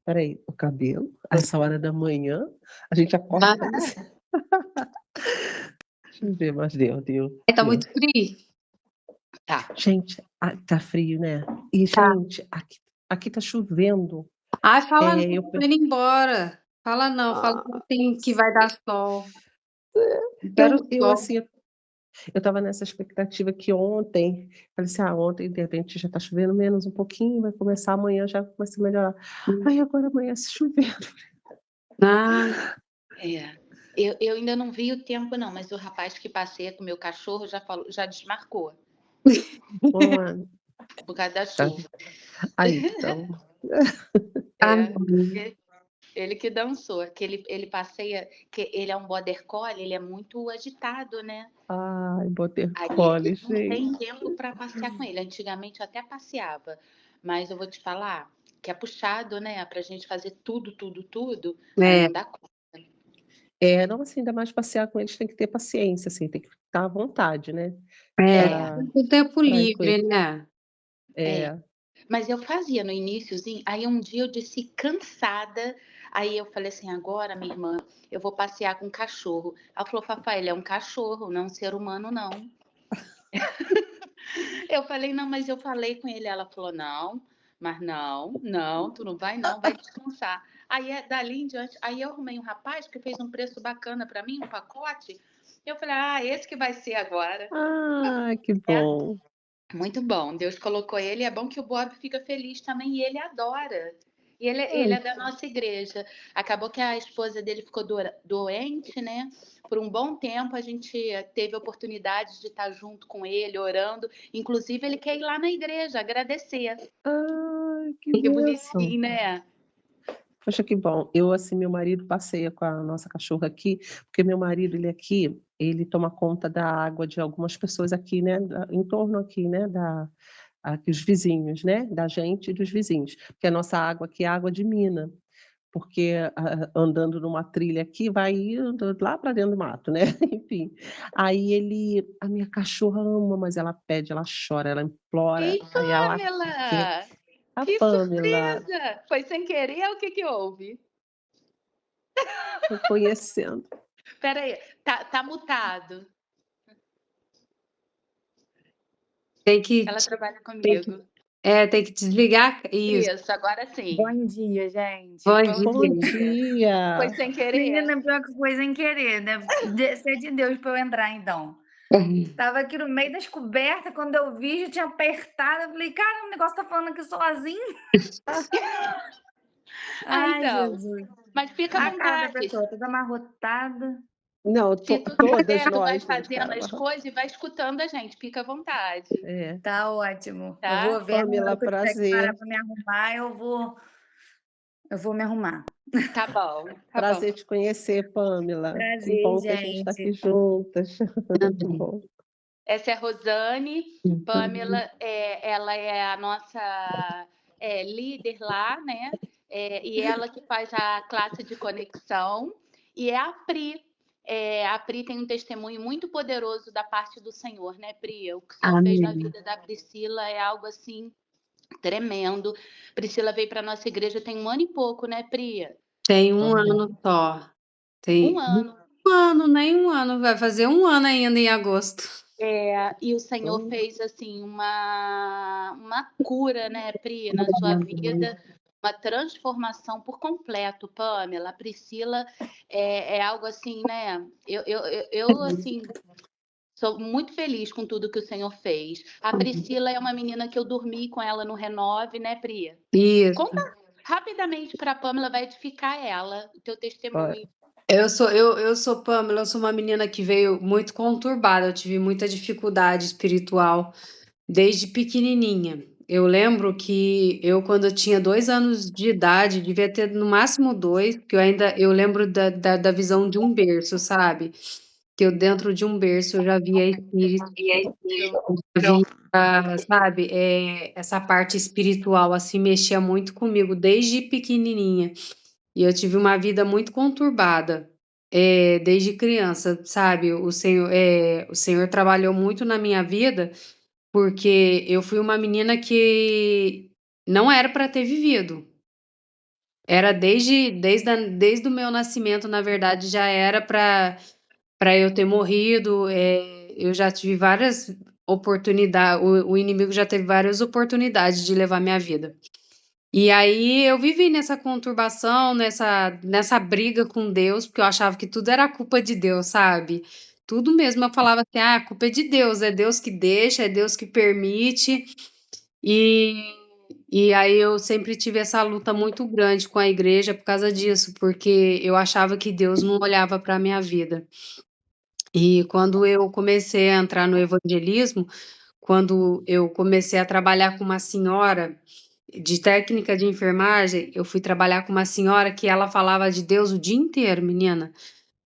Peraí, o cabelo, a essa hora da manhã, a gente acorda pra Ah, isso. Deixa eu ver, mas deu, tá deu. muito frio? Tá, Gente, tá frio, né. E tá. gente, aqui tá chovendo. Ai, fala não, Eu tô indo embora. Fala não, fala que ah, tem que vai dar sol. Eu quero eu sol. assim, eu estava nessa expectativa que ontem, falei assim: "Ah, ontem de repente já tá chovendo menos um pouquinho, vai começar amanhã já começa a melhorar". Aí agora amanhece chovendo. Ah, É. Eu ainda não vi o tempo não, mas o rapaz que passeia com o meu cachorro já desmarcou, Olha, por causa da tá chuva. aí então. ah, É, não. ele que dançou, que ele passeia, que ele é um border collie, ele é muito agitado, né. Ai, border Aí collie, ele não tem gente. tempo para passear com ele. Antigamente eu até passeava, mas eu vou te falar que é puxado, né, pra gente fazer tudo, tudo, tudo, aí É, não dá conta. Não, assim, ainda mais passear com eles tem que ter paciência, assim, tem que estar à vontade, né, É, pra o tempo pra ir com livre, ele. né. é. É. Mas eu fazia no iniciozinho, aí um dia eu desci cansada, aí eu falei assim: "Agora, minha irmã, eu vou passear com o cachorro". Ela falou: "Fafá, ele é um cachorro, não é um ser humano não". Eu falei: "Não, mas eu falei com ele". Ela falou: "Não, mas não, não, tu não vai não, vai descansar". Aí, dali em diante, aí eu arrumei um rapaz que fez um preço bacana para mim, um pacote, eu falei: "Ah, esse que vai ser agora". Ai, que É, bom. muito bom, Deus colocou ele, é bom que o Bob fica feliz também e ele adora. E ele Ai, é da nossa igreja. Acabou que a esposa dele ficou doente, né, por um bom tempo a gente teve a oportunidade de estar junto com ele, orando, inclusive ele quer ir lá na igreja agradecer. ai, que Que bênção. bonitinho, né. Poxa, que bom. Eu, assim, meu marido passeia com a nossa cachorra aqui, porque meu marido, ele aqui, ele toma conta da água de algumas pessoas aqui, né, em torno aqui, né, aqui os vizinhos, né, da gente e dos vizinhos, porque a nossa água aqui é água de mina, porque andando numa trilha aqui vai indo lá para dentro do mato, né, enfim. A minha cachorra ama, mas ela pede, ela chora, ela implora, Ei, aí ela quer Pamela, a que Pamela surpresa! Foi sem querer ou o que que houve? reconhecendo. Espera aí, tá mutado. Tem que Ela trabalha tem que comigo. tem que desligar isso. Isso, agora sim. Bom dia, gente. Bom Bom Bom dia. dia. Foi dia. sem querer? Menina, pior que foi sem querer, deve ser de Deus para eu entrar então. Tava aqui no meio das cobertas, quando eu vi, já tinha apertado, eu falei: "Cara, o negócio tá falando aqui sozinho". Ah, Ai, então. Jesus. Mas fica à A cara da vontade. pessoa toda amarrotada. Não, Se tudo der todas certo, vai nós, né, de fazendo cara as amarrada. coisas e vai escutando a gente. Fica à vontade, É. Tá ótimo. Eu tá? vou ver, na Pamela, hora que eu tiver que parar prazer. para me arrumar, eu vou me arrumar. Tá bom, tá bom. Prazer te conhecer, Pamela. Que Prazer, bom que a gente está aqui gente. juntas. Que Amém. bom. Essa é a Rosane. Pamela, ela é a nossa, líder lá, né, e ela que faz a classe de conexão. E é a Pri. A Pri tem um testemunho muito poderoso da parte do Senhor, né, Pri? O que o Senhor fez na Amém. vida da Priscila é algo, assim, tremendo. Priscila veio para nossa igreja tem 1 ano e pouco, né, Pri? Tem 1 Olha, ano só. 1 Tem ano. 1 ano, nem 1 ano, vai fazer 1 ano ainda em agosto. E o Senhor hum, fez, assim, uma cura, né, Pri, na sua vida, uma transformação por completo, Pamela. A Priscila é algo assim, né, assim, sou muito feliz com tudo que o Senhor fez. A Priscila é uma menina que eu dormi com ela no Renove, né, Pri? Isso. Conta rapidamente para a Pamela, vai edificar ela, o teu olha, testemunho. Eu sou Pamela, eu sou uma menina que veio muito conturbada, eu tive muita dificuldade espiritual desde pequenininha. Eu lembro que quando eu tinha 2 anos de idade, devia ter no máximo 2, que eu lembro da visão de um berço, sabe, que eu dentro de um berço eu já via espíritos, já via, sabe, essa parte espiritual, assim, mexia muito comigo desde pequenininha. E eu tive uma vida muito conturbada, desde criança, sabe. O Senhor trabalhou muito na minha vida, porque eu fui uma menina que não era para ter vivido. Era desde o meu nascimento, na verdade, já era para eu ter morrido. Eu já tive várias oportunidades, o inimigo já teve várias oportunidades de levar minha vida. E aí eu vivi nessa conturbação, nessa briga com Deus, porque eu achava que tudo era culpa de Deus, sabe? Tudo mesmo, eu falava assim, a culpa é Deus que deixa, é Deus que permite. E, e aí eu sempre tive essa luta muito grande com a igreja por causa disso, porque eu achava que Deus não olhava para a minha vida. E quando eu comecei a entrar no evangelismo, quando eu comecei a trabalhar com uma senhora de técnica de enfermagem, eu fui trabalhar com uma senhora que ela falava de Deus o dia inteiro, menina.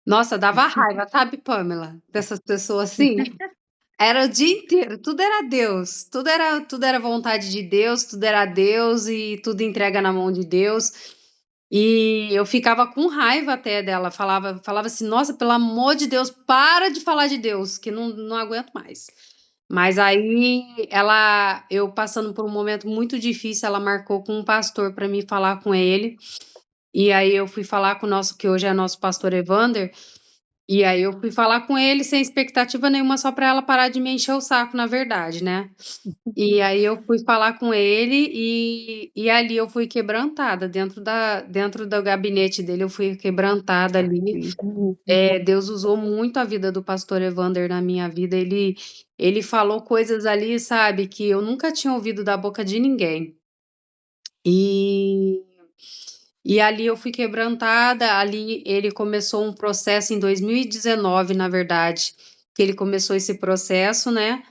Nossa, dava raiva, sabe, Pamela? Dessas pessoas assim. Era o dia inteiro, tudo era Deus, tudo era vontade de Deus, tudo era Deus e tudo entrega na mão de Deus. E eu ficava com raiva até dela, falava assim: "Nossa, pelo amor de Deus, para de falar de Deus, que não aguento mais". Mas aí eu passando por um momento muito difícil, ela marcou com um pastor para mim falar com ele. E aí eu fui falar com o nosso, que hoje é nosso pastor Evander, e aí eu fui falar com ele sem expectativa nenhuma, só para ela parar de me encher o saco, na verdade, né. E aí eu fui falar com ele e ali eu fui quebrantada, dentro do gabinete dele, eu fui quebrantada ali. Deus usou muito a vida do pastor Evander na minha vida, ele falou coisas ali, sabe, que eu nunca tinha ouvido da boca de ninguém. E e ali eu fui quebrantada, ali ele começou um processo em 2019, na verdade, que ele começou esse processo, né,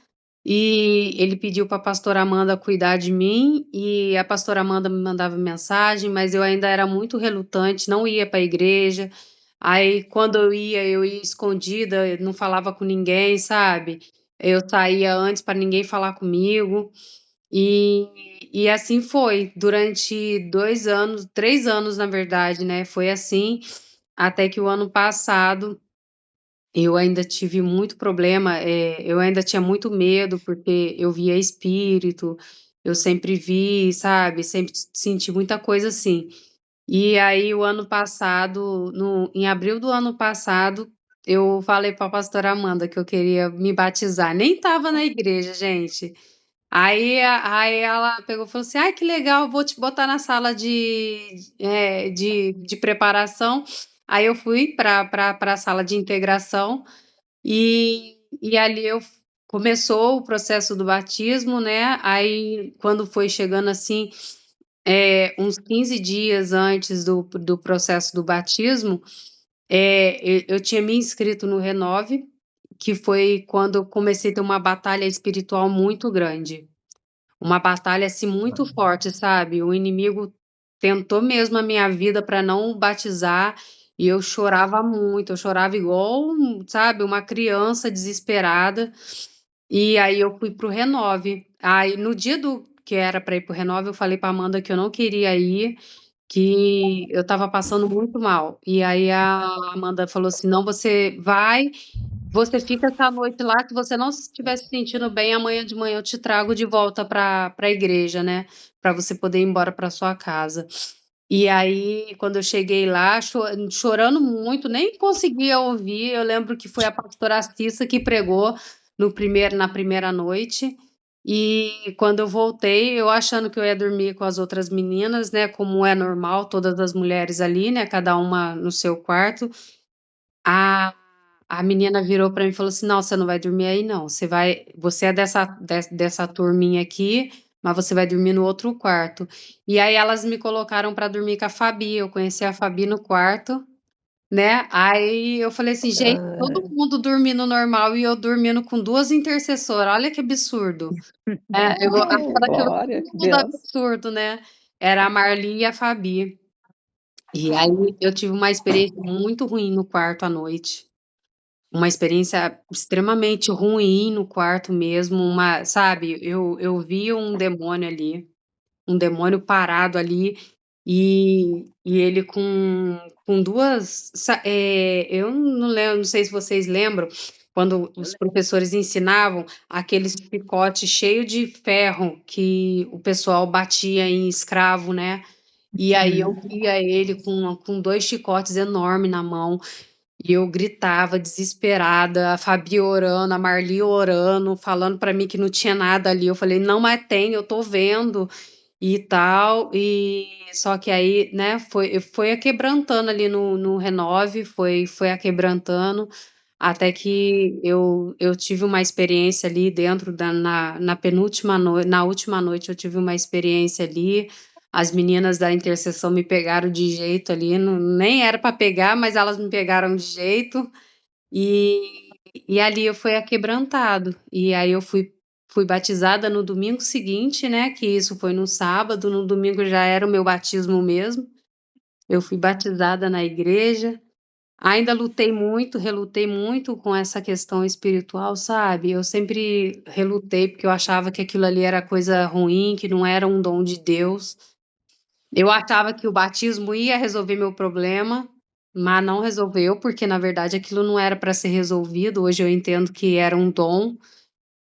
e ele pediu para a pastora Amanda cuidar de mim, e a pastora Amanda me mandava mensagem, mas eu ainda era muito relutante, não ia para a igreja. Aí quando eu ia escondida, eu não falava com ninguém, sabe. Eu saía antes para ninguém falar comigo. E assim foi, durante 2 anos, 3 anos, na verdade, né, foi assim, até que o ano passado eu ainda tive muito problema, eu ainda tinha muito medo, porque eu via espírito, eu sempre vi, sabe, sempre senti muita coisa assim. E aí o ano passado, no em abril do ano passado, eu falei para a pastora Amanda que eu queria me batizar, nem estava na igreja, gente. Aí ela pegou e falou assim: "Ai, que legal, vou te botar na sala de preparação". Aí eu fui para a sala de integração, e ali começou o processo do batismo, né, aí quando foi chegando, assim, uns 15 dias antes do processo do batismo, eu tinha me inscrito no Renove, que foi quando eu comecei a ter uma batalha espiritual muito grande. Uma batalha, assim, muito forte, sabe. O inimigo tentou mesmo a minha vida para não batizar, e eu chorava muito, eu chorava igual, sabe, uma criança desesperada. E aí eu fui para o Renove. Aí no dia do que era para ir para o Renove, eu falei para Amanda que eu não queria ir, que eu estava passando muito mal. E aí a Amanda falou assim: "Não, você fica essa noite lá, que você não estiver se sentindo bem, amanhã de manhã eu te trago de volta pra igreja, né, pra você poder ir embora pra sua casa". E aí, quando eu cheguei lá, chorando muito, nem conseguia ouvir, eu lembro que foi a pastora Cissa que pregou na primeira noite, e quando eu voltei, eu achando que eu ia dormir com as outras meninas, né, como é normal, todas as mulheres ali, né, cada uma no seu quarto, a a menina virou pra mim e falou assim: "Não, você não vai dormir aí não, você é dessa turminha aqui, mas você vai dormir no outro quarto". E aí elas me colocaram pra dormir com a Fabi, eu conheci a Fabi no quarto, né, aí eu falei assim: "Gente, todo mundo dormindo normal e eu dormindo com 2 intercessoras, olha que absurdo". Eu Oh, achava aquilo glória, tudo Deus. absurdo, né. Era a Marli e a Fabi. E aí eu tive uma experiência muito ruim no quarto à noite. Uma experiência extremamente ruim no quarto mesmo, sabe, eu vi um demônio ali, um demônio parado ali, e ele com 2 eu não sei se vocês lembram, quando os professores ensinavam aqueles chicote cheio de ferro que o pessoal batia em escravo, né. E aí eu via ele com 2 chicotes enormes na mão, e eu gritava desesperada, a Fabi orando, a Marli orando, falando para mim que não tinha nada ali. Eu falei: "Não, mas tem, eu tô vendo", e tal. E só que aí, né, foi aquebrantando ali no Renove, foi aquebrantando, até que eu tive uma experiência ali dentro na última noite eu tive uma experiência ali, as meninas da intercessão me pegaram de jeito ali, nem era para pegar, mas elas me pegaram de jeito, e ali eu fui aquebrantado. E aí eu fui batizada no domingo seguinte, né, que isso foi no sábado, no domingo já era o meu batismo mesmo, eu fui batizada na igreja. Ainda relutei muito com essa questão espiritual, sabe. Eu sempre relutei, porque eu achava que aquilo ali era coisa ruim, que não era um dom de Deus. Eu achava que o batismo ia resolver meu problema, mas não resolveu, porque na verdade aquilo não era para ser resolvido. Hoje eu entendo que era um dom.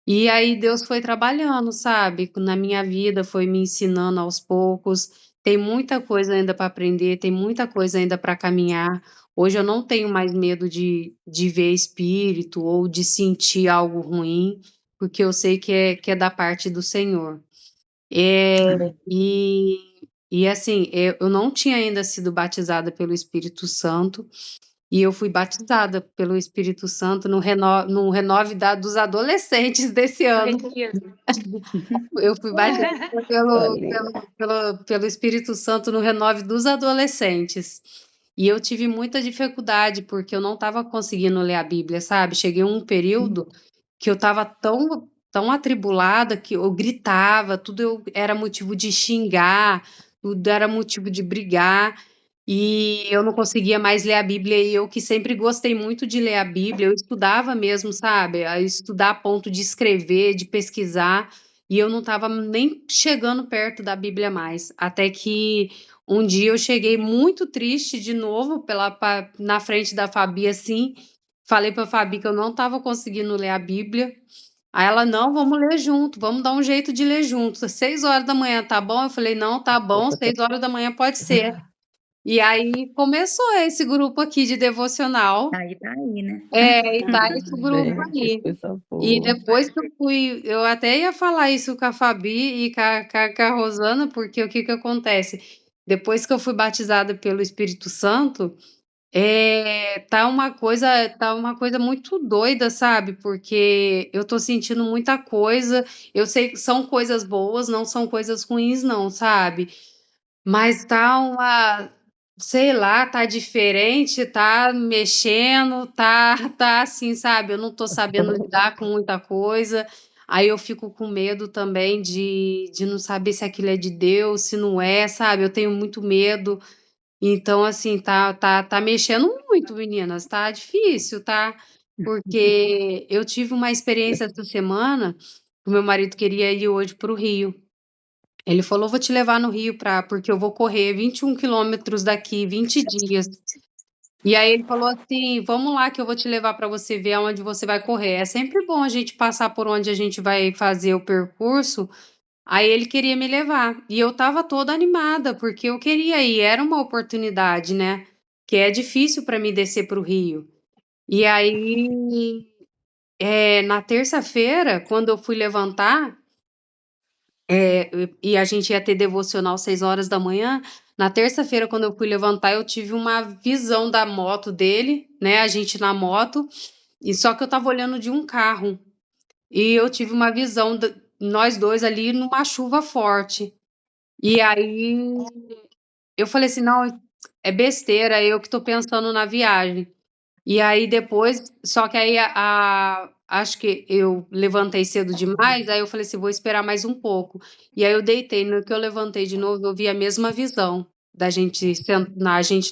E aí Deus foi trabalhando, sabe, na minha vida, foi me ensinando aos poucos. Tem muita coisa ainda para aprender, tem muita coisa ainda para caminhar. Hoje eu não tenho mais medo de ver espírito ou de sentir algo ruim, porque eu sei que é da parte do Senhor. E assim, eu não tinha ainda sido batizada pelo Espírito Santo, e eu fui batizada pelo Espírito Santo no Renove dos adolescentes desse ano. Eu fui batizada pelo Espírito Santo no Renove dos adolescentes. E eu tive muita dificuldade, porque eu não estava conseguindo ler a Bíblia, sabe? Cheguei um período que eu estava tão atribulada que eu gritava, era motivo de xingar, tudo era motivo de brigar, e eu não conseguia mais ler a Bíblia. E eu, que sempre gostei muito de ler a Bíblia, eu estudava mesmo, sabe? A estudar a ponto de escrever, de pesquisar, e eu não estava nem chegando perto da Bíblia mais. Até que um dia eu cheguei muito triste de novo na frente da Fabi, assim, falei para a Fabi que eu não estava conseguindo ler a Bíblia. Aí ela: "Não, vamos ler junto, vamos dar um jeito de ler juntos. Às 6 horas da manhã, tá bom?" Eu falei: "Não, tá bom, 6 horas da manhã pode ser." E aí começou esse grupo aqui de devocional. Aí tá aí, né? E tá esse grupo Gente, aí. coisa E boa. depois que eu até ia falar isso com a Fabi e com a Rosana, porque o que que acontece? Depois que eu fui batizada pelo Espírito Santo, tá uma coisa muito doida, sabe, porque eu tô sentindo muita coisa. Eu sei que são coisas boas, não são coisas ruins não, sabe, mas sei lá, tá diferente, tá mexendo, tá assim, sabe, eu não tô sabendo lidar com muita coisa. Aí eu fico com medo também de não saber se aquilo é de Deus, se não é, sabe, eu tenho muito medo. Então, assim, tá mexendo muito, meninas, tá difícil, tá? Porque eu tive uma experiência essa semana, o meu marido queria ir hoje para o Rio. Ele falou: "Vou te levar no Rio porque eu vou correr 21 quilômetros daqui, 20 dias." E aí ele falou assim: "Vamos lá que eu vou te levar para você ver aonde você vai correr." É sempre bom a gente passar por onde a gente vai fazer o percurso. Aí ele queria me levar, e eu estava toda animada, porque eu queria ir, era uma oportunidade, né, que é difícil para mim descer para o Rio. E aí, na terça-feira, quando eu fui levantar, e a gente ia ter devocional 6 horas da manhã. Na terça-feira, quando eu fui levantar, eu tive uma visão da moto dele, né, a gente na moto, e só que eu estava olhando de um carro, e eu tive uma visão nós 2 ali numa chuva forte. E aí eu falei assim: "Não, é besteira, eu que tô pensando na viagem." E aí depois, só que aí acho que eu levantei cedo demais, aí eu falei assim: "Vou esperar mais um pouco." E aí eu deitei, no que eu levantei de novo, eu vi a mesma visão da gente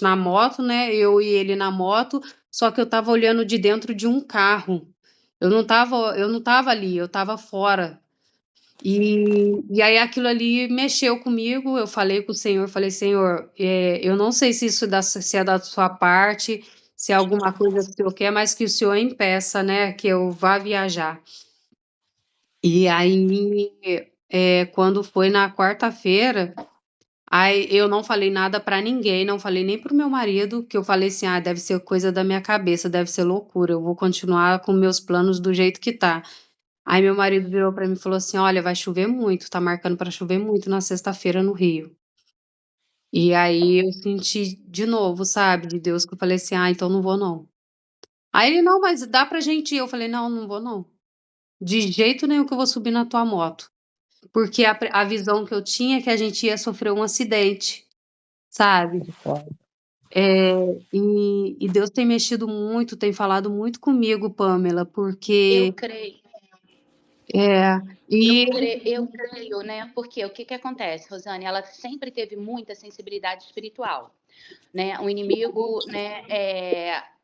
na moto, né, eu e ele na moto, só que eu estava olhando de dentro de um carro. Eu não estava ali, eu estava fora. E aí aquilo ali mexeu comigo, eu falei com o Senhor, falei: "Senhor, eu não sei se isso se é da sua parte, se é alguma coisa que o Senhor quer, mas que o Senhor impeça, né, que eu vá viajar." E aí, quando foi na quarta-feira, Aí eu não falei nada pra ninguém, não falei nem pro meu marido, que eu falei assim: "Ah, deve ser coisa da minha cabeça, deve ser loucura, eu vou continuar com meus planos do jeito que tá". Aí meu marido virou pra mim e falou assim: "Olha, vai chover muito, tá marcando pra chover muito na sexta-feira no Rio". E aí eu senti de novo, sabe, de Deus, que eu falei assim: "Ah, então não vou não". Aí ele: "Não, mas dá pra gente ir". Eu falei: "Não, não vou não. De jeito nenhum que eu vou subir na tua moto". Porque a visão que eu tinha é que a gente ia sofrer um acidente, sabe. Misericórdia. E Deus tem mexido muito, tem falado muito comigo, Pamela, Eu porque creio. é, e Eu creio, né? Porque o que acontece, Rosane? Ela sempre teve muita sensibilidade espiritual, né? O inimigo, né?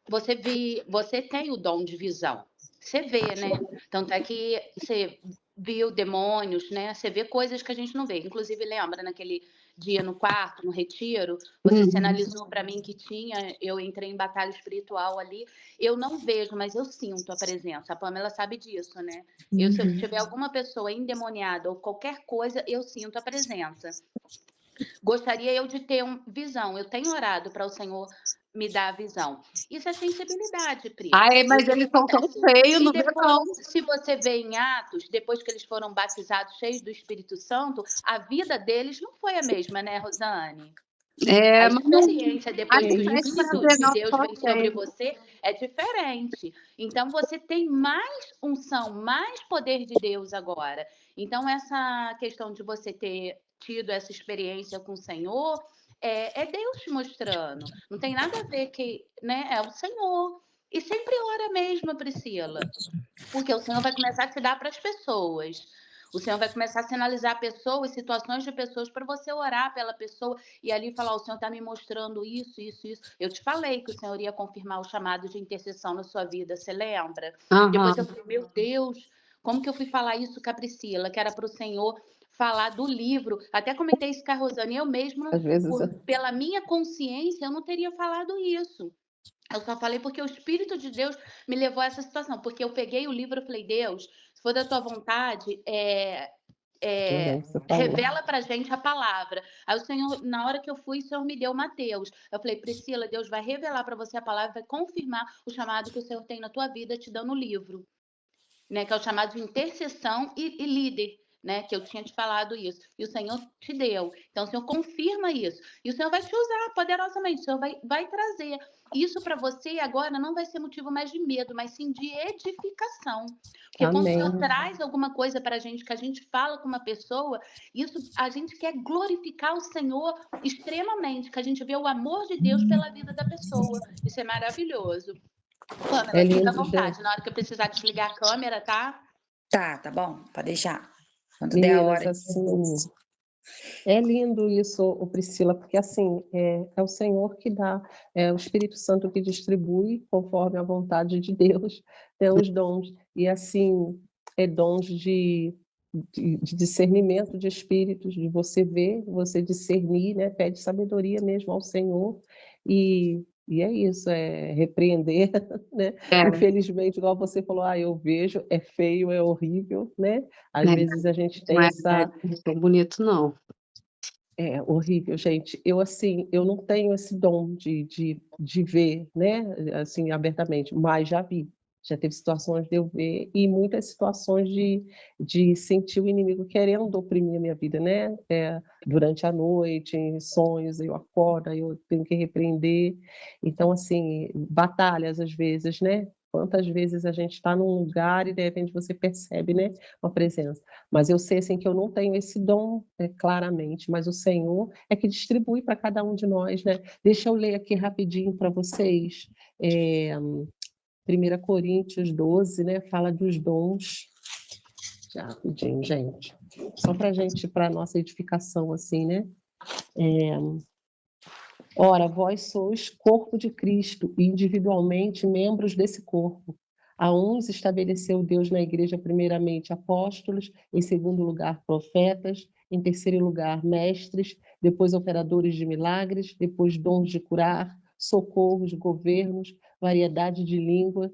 Você tem o dom de visão, você vê, né? Tanto é que você viu demônios, né? Você vê coisas que a gente não vê. Inclusive, lembra naquele dia no quarto, no retiro, você uhum, sinalizou para mim que tinha, eu entrei em batalha espiritual ali. Eu não vejo, mas eu sinto a presença. A Pamela sabe disso, né? Se eu Uhum. tiver alguma pessoa endemoniada ou qualquer coisa, eu sinto a presença. Gostaria eu de ter visão. Eu tenho orado para o Senhor me dar a visão. Isso é sensibilidade, Pri. ai, E o mas que eles são tão acontece? feios, E não vê depois, não. se você vê em Atos, depois que eles foram batizados, cheios do Espírito Santo, a vida deles não foi a mesma, né, Rosane? A Mas não experiência depois acho que que o não é de Espírito prazer de não, Deus só vem sobre tem. você é diferente. Então você tem mais unção, mais poder de Deus agora. Então essa questão de você ter tido essa experiência com o Senhor é Deus te mostrando. Não tem nada a ver que, né? É o Senhor. E sempre ora mesmo, Priscila, porque o Senhor vai começar a te dar para as pessoas. O Senhor vai começar a sinalizar pessoas, situações de pessoas para você orar pela pessoa e ali falar: o Senhor está me mostrando isso, isso, isso. Eu te falei que o Senhor ia confirmar o chamado de intercessão na sua vida, você lembra? Depois eu Aham. falei: meu Deus, como que eu fui falar isso com a Priscila, que era para o Senhor falar do livro? Até comentei isso com a Rosane, eu mesma, Às vezes, pela minha consciência, eu não teria falado isso. Eu só falei porque o Espírito de Deus me levou a essa situação, porque eu peguei o livro e falei: Deus, se for da tua vontade, eu lembro que você falou. revela pra gente a palavra. Aí o Senhor, na hora que eu fui, o Senhor me deu Mateus. Eu falei: Priscila, Deus vai revelar para você a palavra, vai confirmar o chamado que o Senhor tem na tua vida, te dando o livro, né, que é o chamado de intercessão e líder, né, que eu tinha te falado isso, e o Senhor te deu. Então, o Senhor confirma isso. E o Senhor vai te usar poderosamente, o Senhor vai trazer. Isso para você agora não vai ser motivo mais de medo, mas sim de edificação. Porque quando o Senhor Amém. traz alguma coisa para a gente, que a gente fala com uma pessoa, isso a gente quer glorificar o Senhor extremamente, que a gente vê o amor de Deus pela vida da pessoa. Isso é maravilhoso. É Pamela, fica à lindo, gente. vontade. Na hora que eu precisar desligar a câmera, tá? Tá bom, pode deixar. Quando der a Meninas, hora. assim, é lindo isso, Priscila, porque assim, é o Senhor que dá, é o Espírito Santo que distribui, conforme a vontade de Deus, os dons. E assim, é dons de discernimento de espíritos, de você ver, você discernir, né? Pede sabedoria mesmo ao Senhor. E é isso, é repreender, né? É, Infelizmente, igual você falou, eu vejo, é feio, é horrível, né? Às né, vezes a gente não tem é essa. não é tão bonito não. É horrível, gente. Eu, assim, eu não tenho esse dom de ver, né, assim, abertamente, mas já vi. Já teve situações de eu ver e muitas situações de sentir o inimigo querendo oprimir a minha vida, né? Durante a noite, em sonhos, eu acordo, aí eu tenho que repreender. Então, assim, batalhas às vezes, né? Quantas vezes a gente está num lugar e de repente você percebe, né, uma presença. Mas eu sei assim que eu não tenho esse dom, claramente, mas o Senhor é que distribui para cada um de nós, né? Deixa eu ler aqui rapidinho para vocês. 1 Coríntios 12, né? Fala dos dons. Já rapidinho, gente. Só para gente, para nossa edificação, assim, né? Ora, vós sois corpo de Cristo e individualmente membros desse corpo. A uns estabeleceu Deus na igreja primeiramente apóstolos, em segundo lugar profetas, em terceiro lugar mestres, depois operadores de milagres, depois dons de curar, socorros, governos, variedade de línguas.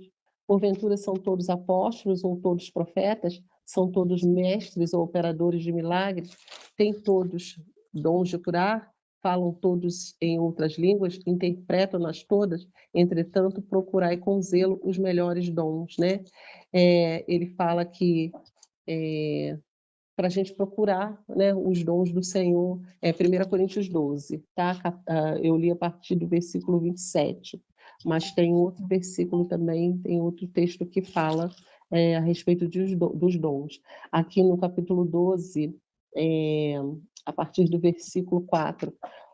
Porventura são todos apóstolos ou todos profetas? São todos mestres ou operadores de milagres? dons de curar, falam todos em outras línguas, interpretam-nas todas, entretanto, procurai com zelo os melhores dons, né? Ele fala que para a gente procurar, né, os dons do Senhor, 1 Coríntios 12, tá? Eu li a partir do versículo 27, mas tem outro versículo também, tem outro texto que fala a respeito dos dons. Aqui no capítulo 12, a partir do versículo 4,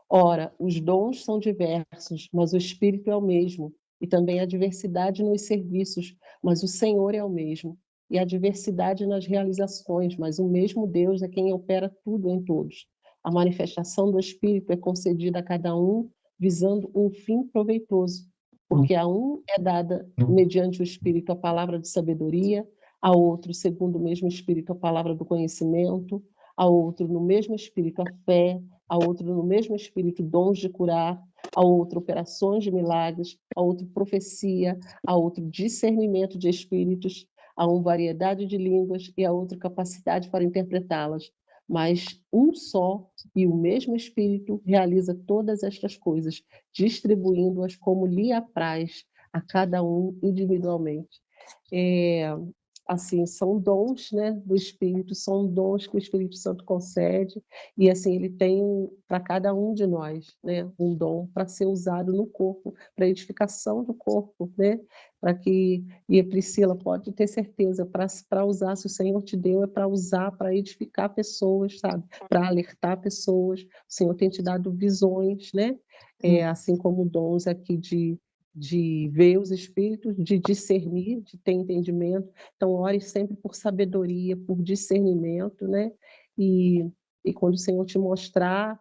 ora, os dons são diversos, mas o Espírito é o mesmo, e também há diversidade nos serviços, mas o Senhor é o mesmo, e há diversidade nas realizações, mas o mesmo Deus é quem opera tudo em todos. A manifestação do Espírito é concedida a cada um, visando um fim proveitoso, porque a um é dada, mediante o Espírito, a palavra de sabedoria, a outro, segundo o mesmo Espírito, a palavra do conhecimento, a outro, no mesmo Espírito, a fé, a outro, no mesmo Espírito, dons de curar, a outro, operações de milagres, a outro, profecia, a outro, discernimento de espíritos, a um, variedade de línguas, e a outra, capacidade para interpretá-las. Mas um só e o mesmo Espírito realiza todas estas coisas, distribuindo-as como lhe apraz a cada um individualmente. Assim, são dons, né, do Espírito, são dons que o Espírito Santo concede, e assim, ele tem para cada um de nós, né, um dom para ser usado no corpo, para edificação do corpo, né, para que, e a Priscila pode ter certeza, para usar, se o Senhor te deu, é para usar, para edificar pessoas, sabe, para alertar pessoas, o Senhor tem te dado visões, né, assim como dons aqui de ver os espíritos, de discernir, de ter entendimento. Então, ore sempre por sabedoria, por discernimento, né? E quando o Senhor te mostrar,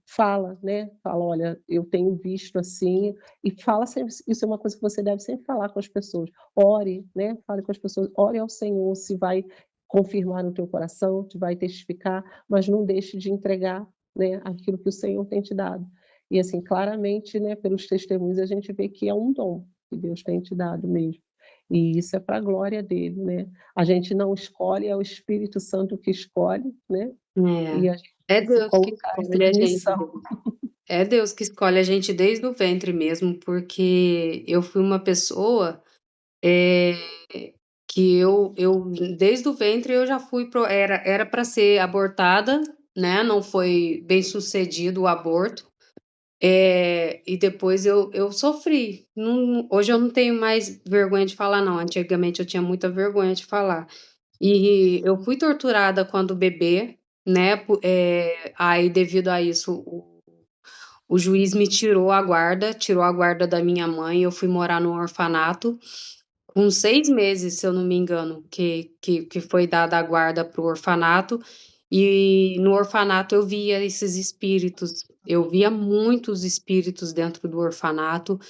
fala, né? Fala, olha, eu tenho visto assim, e fala sempre, isso é uma coisa que você deve sempre falar com as pessoas. Ore, né? Fale com as pessoas, ore ao Senhor, se vai confirmar no teu coração, te vai testificar, mas não deixe de entregar, né, aquilo que o Senhor tem te dado. E assim, claramente, né, pelos testemunhos, a gente vê que é um dom que Deus tem te dado mesmo. E isso é para a glória dele, né? A gente não escolhe, é o Espírito Santo que escolhe, né? E a gente É tem que se Deus que colocar em escolhe a gente. submissão. É Deus que escolhe a gente desde o ventre mesmo, porque eu fui uma pessoa que eu desde o ventre eu já fui era para ser abortada, né? Não foi bem sucedido o aborto. E depois eu sofri. Hoje eu não tenho mais vergonha de falar, não. Antigamente eu tinha muita vergonha de falar. E eu fui torturada quando bebê, né? Aí, devido a isso, o juiz me tirou a guarda da minha mãe. Eu fui morar no orfanato. Com 6 meses, se eu não me engano, que foi dada a guarda para o orfanato. E no orfanato eu via esses espíritos, eu via muitos espíritos dentro do orfanato,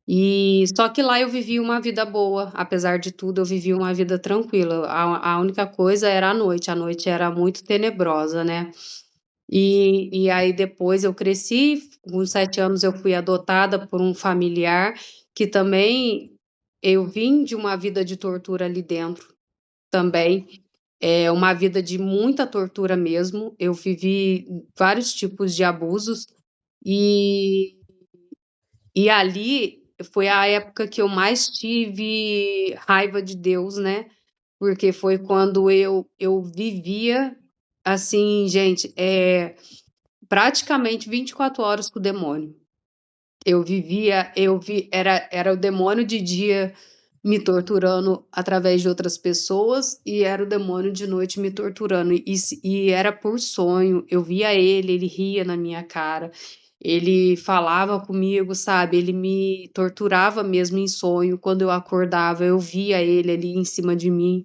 e só que lá eu vivi uma vida boa, apesar de tudo, eu vivi uma vida tranquila. A única coisa era a noite era muito tenebrosa, né? E aí depois eu cresci, com 7 anos eu fui adotada por um familiar que também eu vim de uma vida de tortura ali dentro também. É uma vida de muita tortura mesmo. Eu vivi vários tipos de abusos e ali foi a época que eu mais tive raiva de Deus, né, porque foi quando eu vivia, assim, gente, praticamente 24 horas com o demônio. Era o demônio de dia me torturando através de outras pessoas, e era o demônio de noite me torturando, e era por sonho. Eu via ele ria na minha cara, ele falava comigo, sabe, ele me torturava mesmo em sonho. Quando eu acordava, eu via ele ali em cima de mim,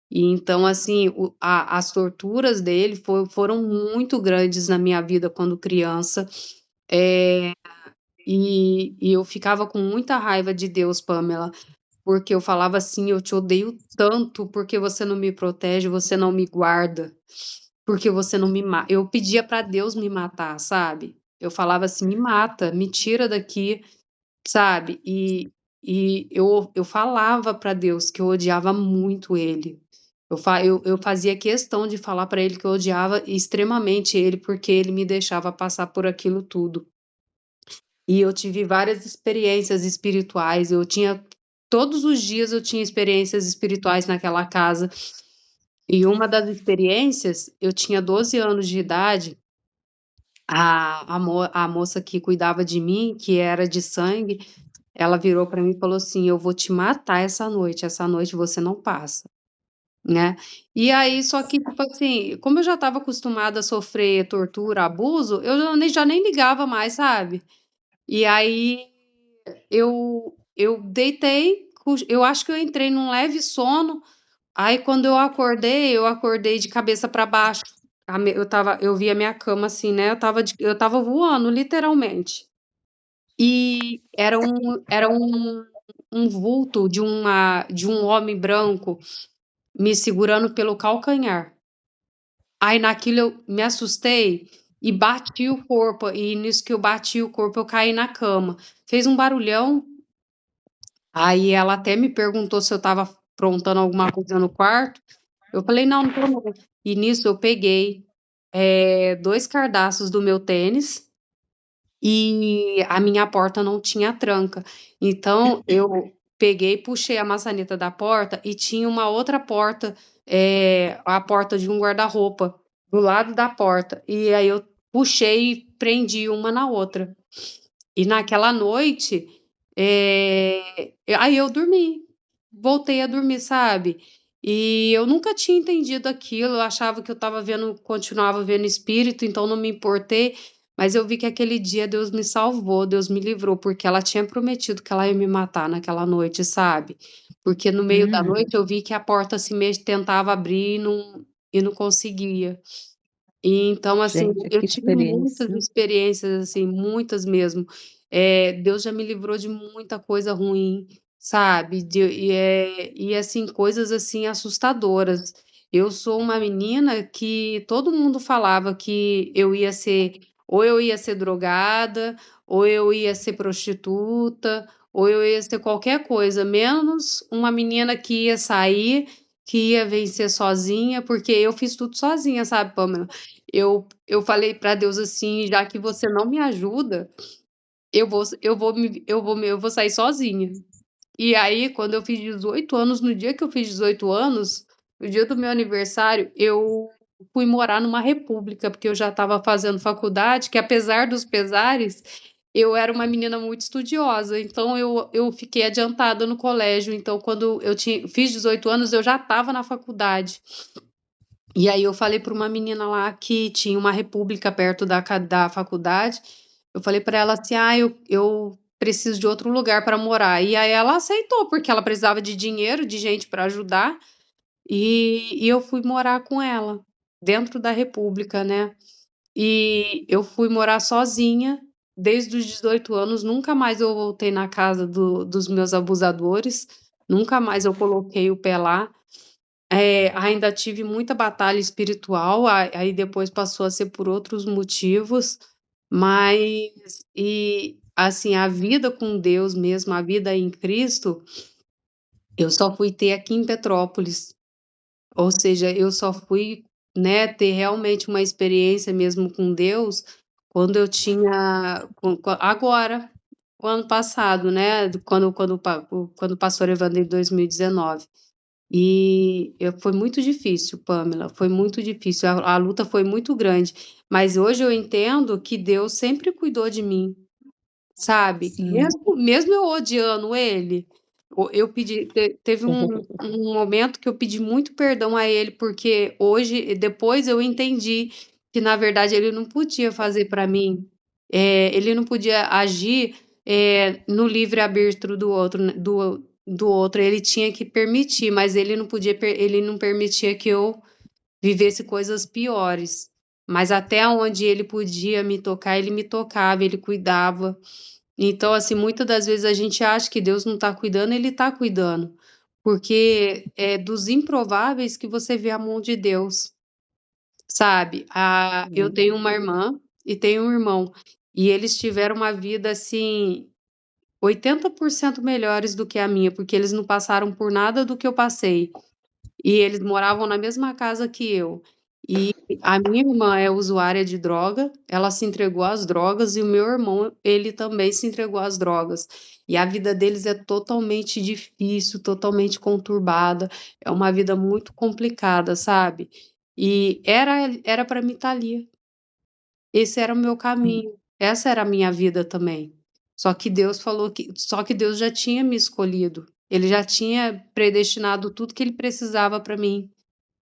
e então, assim, as torturas dele foram muito grandes na minha vida quando criança, e eu ficava com muita raiva de Deus, Pamela, porque eu falava assim: "Eu te odeio tanto, porque você não me protege, você não me guarda, porque você não me mata". Eu pedia para Deus me matar, sabe. Eu falava assim: "Me mata, me tira daqui", sabe. E eu falava para Deus que eu odiava muito ele. Eu fazia questão de falar para ele que eu odiava extremamente ele, porque ele me deixava passar por aquilo tudo. E eu tive várias experiências espirituais, todos os dias eu tinha experiências espirituais naquela casa. E uma das experiências, eu tinha 12 anos de idade, a moça que cuidava de mim, que era de sangue, ela virou para mim e falou assim: "Eu vou te matar essa noite você não passa", né. E aí, só que, tipo assim, como eu já estava acostumada a sofrer tortura, abuso, eu já nem ligava mais, sabe. E aí eu deitei, eu acho que eu entrei num leve sono, aí quando eu acordei de cabeça para baixo, eu vi a minha cama assim, né, eu estava voando literalmente. E era um vulto de um homem branco me segurando pelo calcanhar. Aí naquilo eu me assustei e bati o corpo, e nisso que eu bati o corpo eu caí na cama. Fez um barulhão. Aí ela até me perguntou se eu estava aprontando alguma coisa no quarto, eu falei: "Não, não tô não". E nisso eu peguei, 2 cardaços do meu tênis, e a minha porta não tinha tranca. Então eu peguei, puxei a maçaneta da porta e tinha uma outra porta, a porta de um guarda-roupa do lado da porta, e aí eu puxei e prendi uma na outra. E naquela noite, aí eu dormi, voltei a dormir, sabe. E eu nunca tinha entendido aquilo, eu achava que eu estava vendo continuava vendo espírito, então não me importei, mas eu vi que aquele dia Deus me salvou, Deus me livrou, porque ela tinha prometido que ela ia me matar naquela noite, sabe. Porque no meio da noite eu vi que a porta se tentava abrir e não conseguia. E então, assim, Gente, eu que tive muitas experiência. experiências, assim, muitas mesmo. Deus já me livrou de muita coisa ruim, sabe, assim, coisas, assim, assustadoras. Eu sou uma menina que todo mundo falava que eu ia ser drogada, ou eu ia ser prostituta, ou eu ia ser qualquer coisa, menos uma menina que ia sair, que ia vencer sozinha, porque eu fiz tudo sozinha, sabe, Pamela? Eu falei para Deus assim: "Já que você não me ajuda, eu vou sair sozinha". E aí, quando eu fiz 18 anos, no dia que eu fiz 18 anos, no dia do meu aniversário, eu fui morar numa república, porque eu já estava fazendo faculdade, que apesar dos pesares, eu era uma menina muito estudiosa, então eu fiquei adiantada no colégio, então quando eu fiz 18 anos, eu já estava na faculdade. E aí eu falei para uma menina lá que tinha uma república perto da faculdade, eu falei para ela assim: "Ah, eu preciso de outro lugar para morar". E aí ela aceitou, porque ela precisava de dinheiro, de gente para ajudar, e eu fui morar com ela, dentro da república, né. E eu fui morar sozinha, desde os 18 anos, nunca mais eu voltei na casa dos meus abusadores, nunca mais eu coloquei o pé lá. Ainda tive muita batalha espiritual, aí depois passou a ser por outros motivos, mas assim, a vida com Deus mesmo, a vida em Cristo, eu só fui ter aqui em Petrópolis, ou seja, eu só fui, né, ter realmente uma experiência mesmo com Deus, quando eu tinha agora, o ano passado, né, quando o pastor Evandro em 2019. Foi muito difícil, Pamela, foi muito difícil, a luta foi muito grande, mas hoje eu entendo que Deus sempre cuidou de mim, sabe, Sim. mesmo eu odiando ele, eu pedi teve um momento que eu pedi muito perdão a ele, porque depois eu entendi que na verdade ele não podia fazer para mim, ele não podia agir, no livre-arbítrio do outro, né, do outro, ele tinha que permitir, mas ele não permitia que eu vivesse coisas piores. Mas até onde ele podia me tocar, ele me tocava, ele cuidava. Então, assim, muitas das vezes a gente acha que Deus não está cuidando, ele está cuidando, porque é dos improváveis que você vê a mão de Deus, sabe. Eu tenho uma irmã e tenho um irmão, e eles tiveram uma vida, assim, 80% melhores do que a minha, porque eles não passaram por nada do que eu passei. e eles moravam na mesma casa que eu. E a minha irmã é usuária de droga, ela se entregou às drogas, e o meu irmão, ele também se entregou às drogas. E a vida deles é totalmente difícil, totalmente conturbada, é uma vida muito complicada, sabe? E era para mim estar ali. Esse era o meu caminho, essa era a minha vida também. Só que Deus já tinha me escolhido. Ele já tinha predestinado tudo que ele precisava para mim.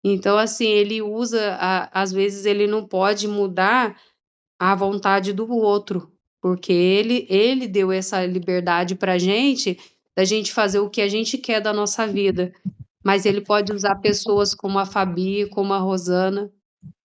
Então, assim, ele usa, às vezes, ele não pode mudar a vontade do outro, porque ele deu essa liberdade para gente, da gente fazer o que a gente quer da nossa vida. Mas ele pode usar pessoas como a Fabi, como a Rosana,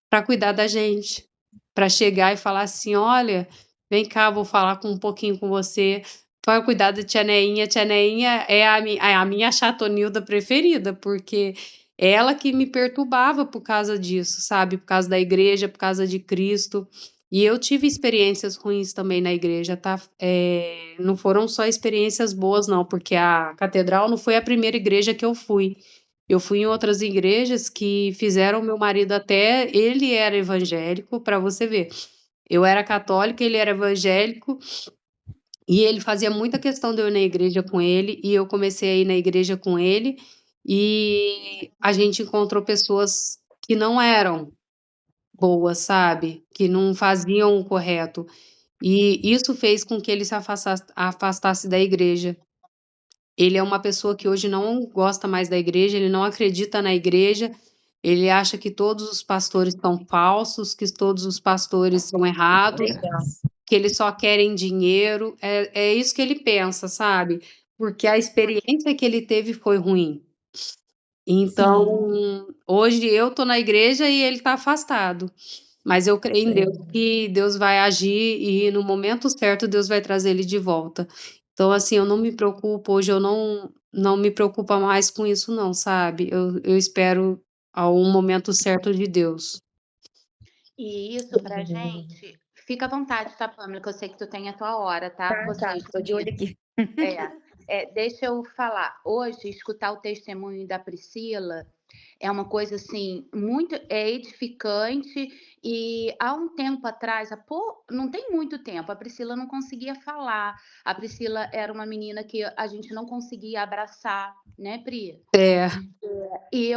para cuidar da gente, para chegar e falar assim: olha, vem cá, vou falar um pouquinho com você. Vai cuidar da tia Neinha. Tia Neinha é a minha chatonilda preferida, porque ela que me perturbava por causa disso, sabe? Por causa da igreja, por causa de Cristo. E eu tive experiências ruins também na igreja, tá? Não foram só experiências boas, não, porque a catedral não foi a primeira igreja que eu fui. Eu fui em outras igrejas que fizeram meu marido, até ele era evangélico, para você ver. Eu era católica, ele era evangélico, e ele fazia muita questão de eu ir na igreja com ele, e eu comecei a ir na igreja com ele, e a gente encontrou pessoas que não eram boas, sabe? Que não faziam o correto. E isso fez com que ele se afastasse da igreja. Ele é uma pessoa que hoje não gosta mais da igreja, ele não acredita na igreja, ele acha que todos os pastores são falsos, que todos os pastores são errados, que eles só querem dinheiro. É isso que ele pensa, sabe? Porque a experiência que ele teve foi ruim. Então, hoje eu tô na igreja e ele tá afastado. Mas eu creio em Deus, que Deus vai agir e no momento certo Deus vai trazer ele de volta. Então, assim, eu não me preocupo, hoje eu não me preocupo mais com isso não, sabe. Eu espero um momento certo de Deus. E isso pra gente fica à vontade, tá, Pâmela, que eu sei que tu tem a tua hora, tá? Tá, tô de olho aqui. Deixa eu falar. Hoje, escutar o testemunho da Priscila é uma coisa assim muito edificante. E há um tempo atrás, não tem muito tempo, a Priscila não conseguia falar. A Priscila era uma menina que a gente não conseguia abraçar, né, Pri? É. E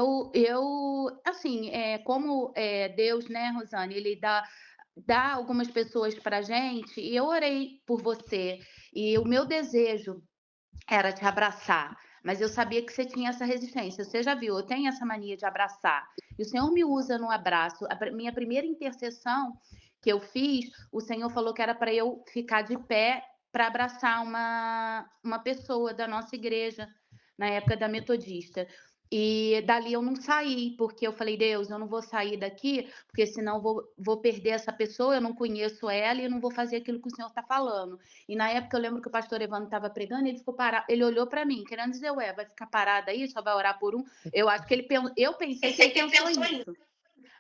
assim, como Deus, né, Rosane, ele dá algumas pessoas pra gente, e eu orei por você, e o meu desejo era te abraçar, mas eu sabia que você tinha essa resistência. Você já viu, eu tenho essa mania de abraçar. E o Senhor me usa no abraço. Minha primeira intercessão que eu fiz, o Senhor falou que era para eu ficar de pé para abraçar uma pessoa da nossa igreja, na época da Metodista. E dali eu não saí, porque eu falei: Deus, eu não vou sair daqui, porque senão vou perder essa pessoa, eu não conheço ela e não vou fazer aquilo que o Senhor está falando. E na época eu lembro que o pastor Evandro estava pregando, ele ficou parado, ele olhou para mim, querendo dizer: ué, vai ficar parada aí, só vai orar por um? Eu acho que eu pensei que ele pensou isso.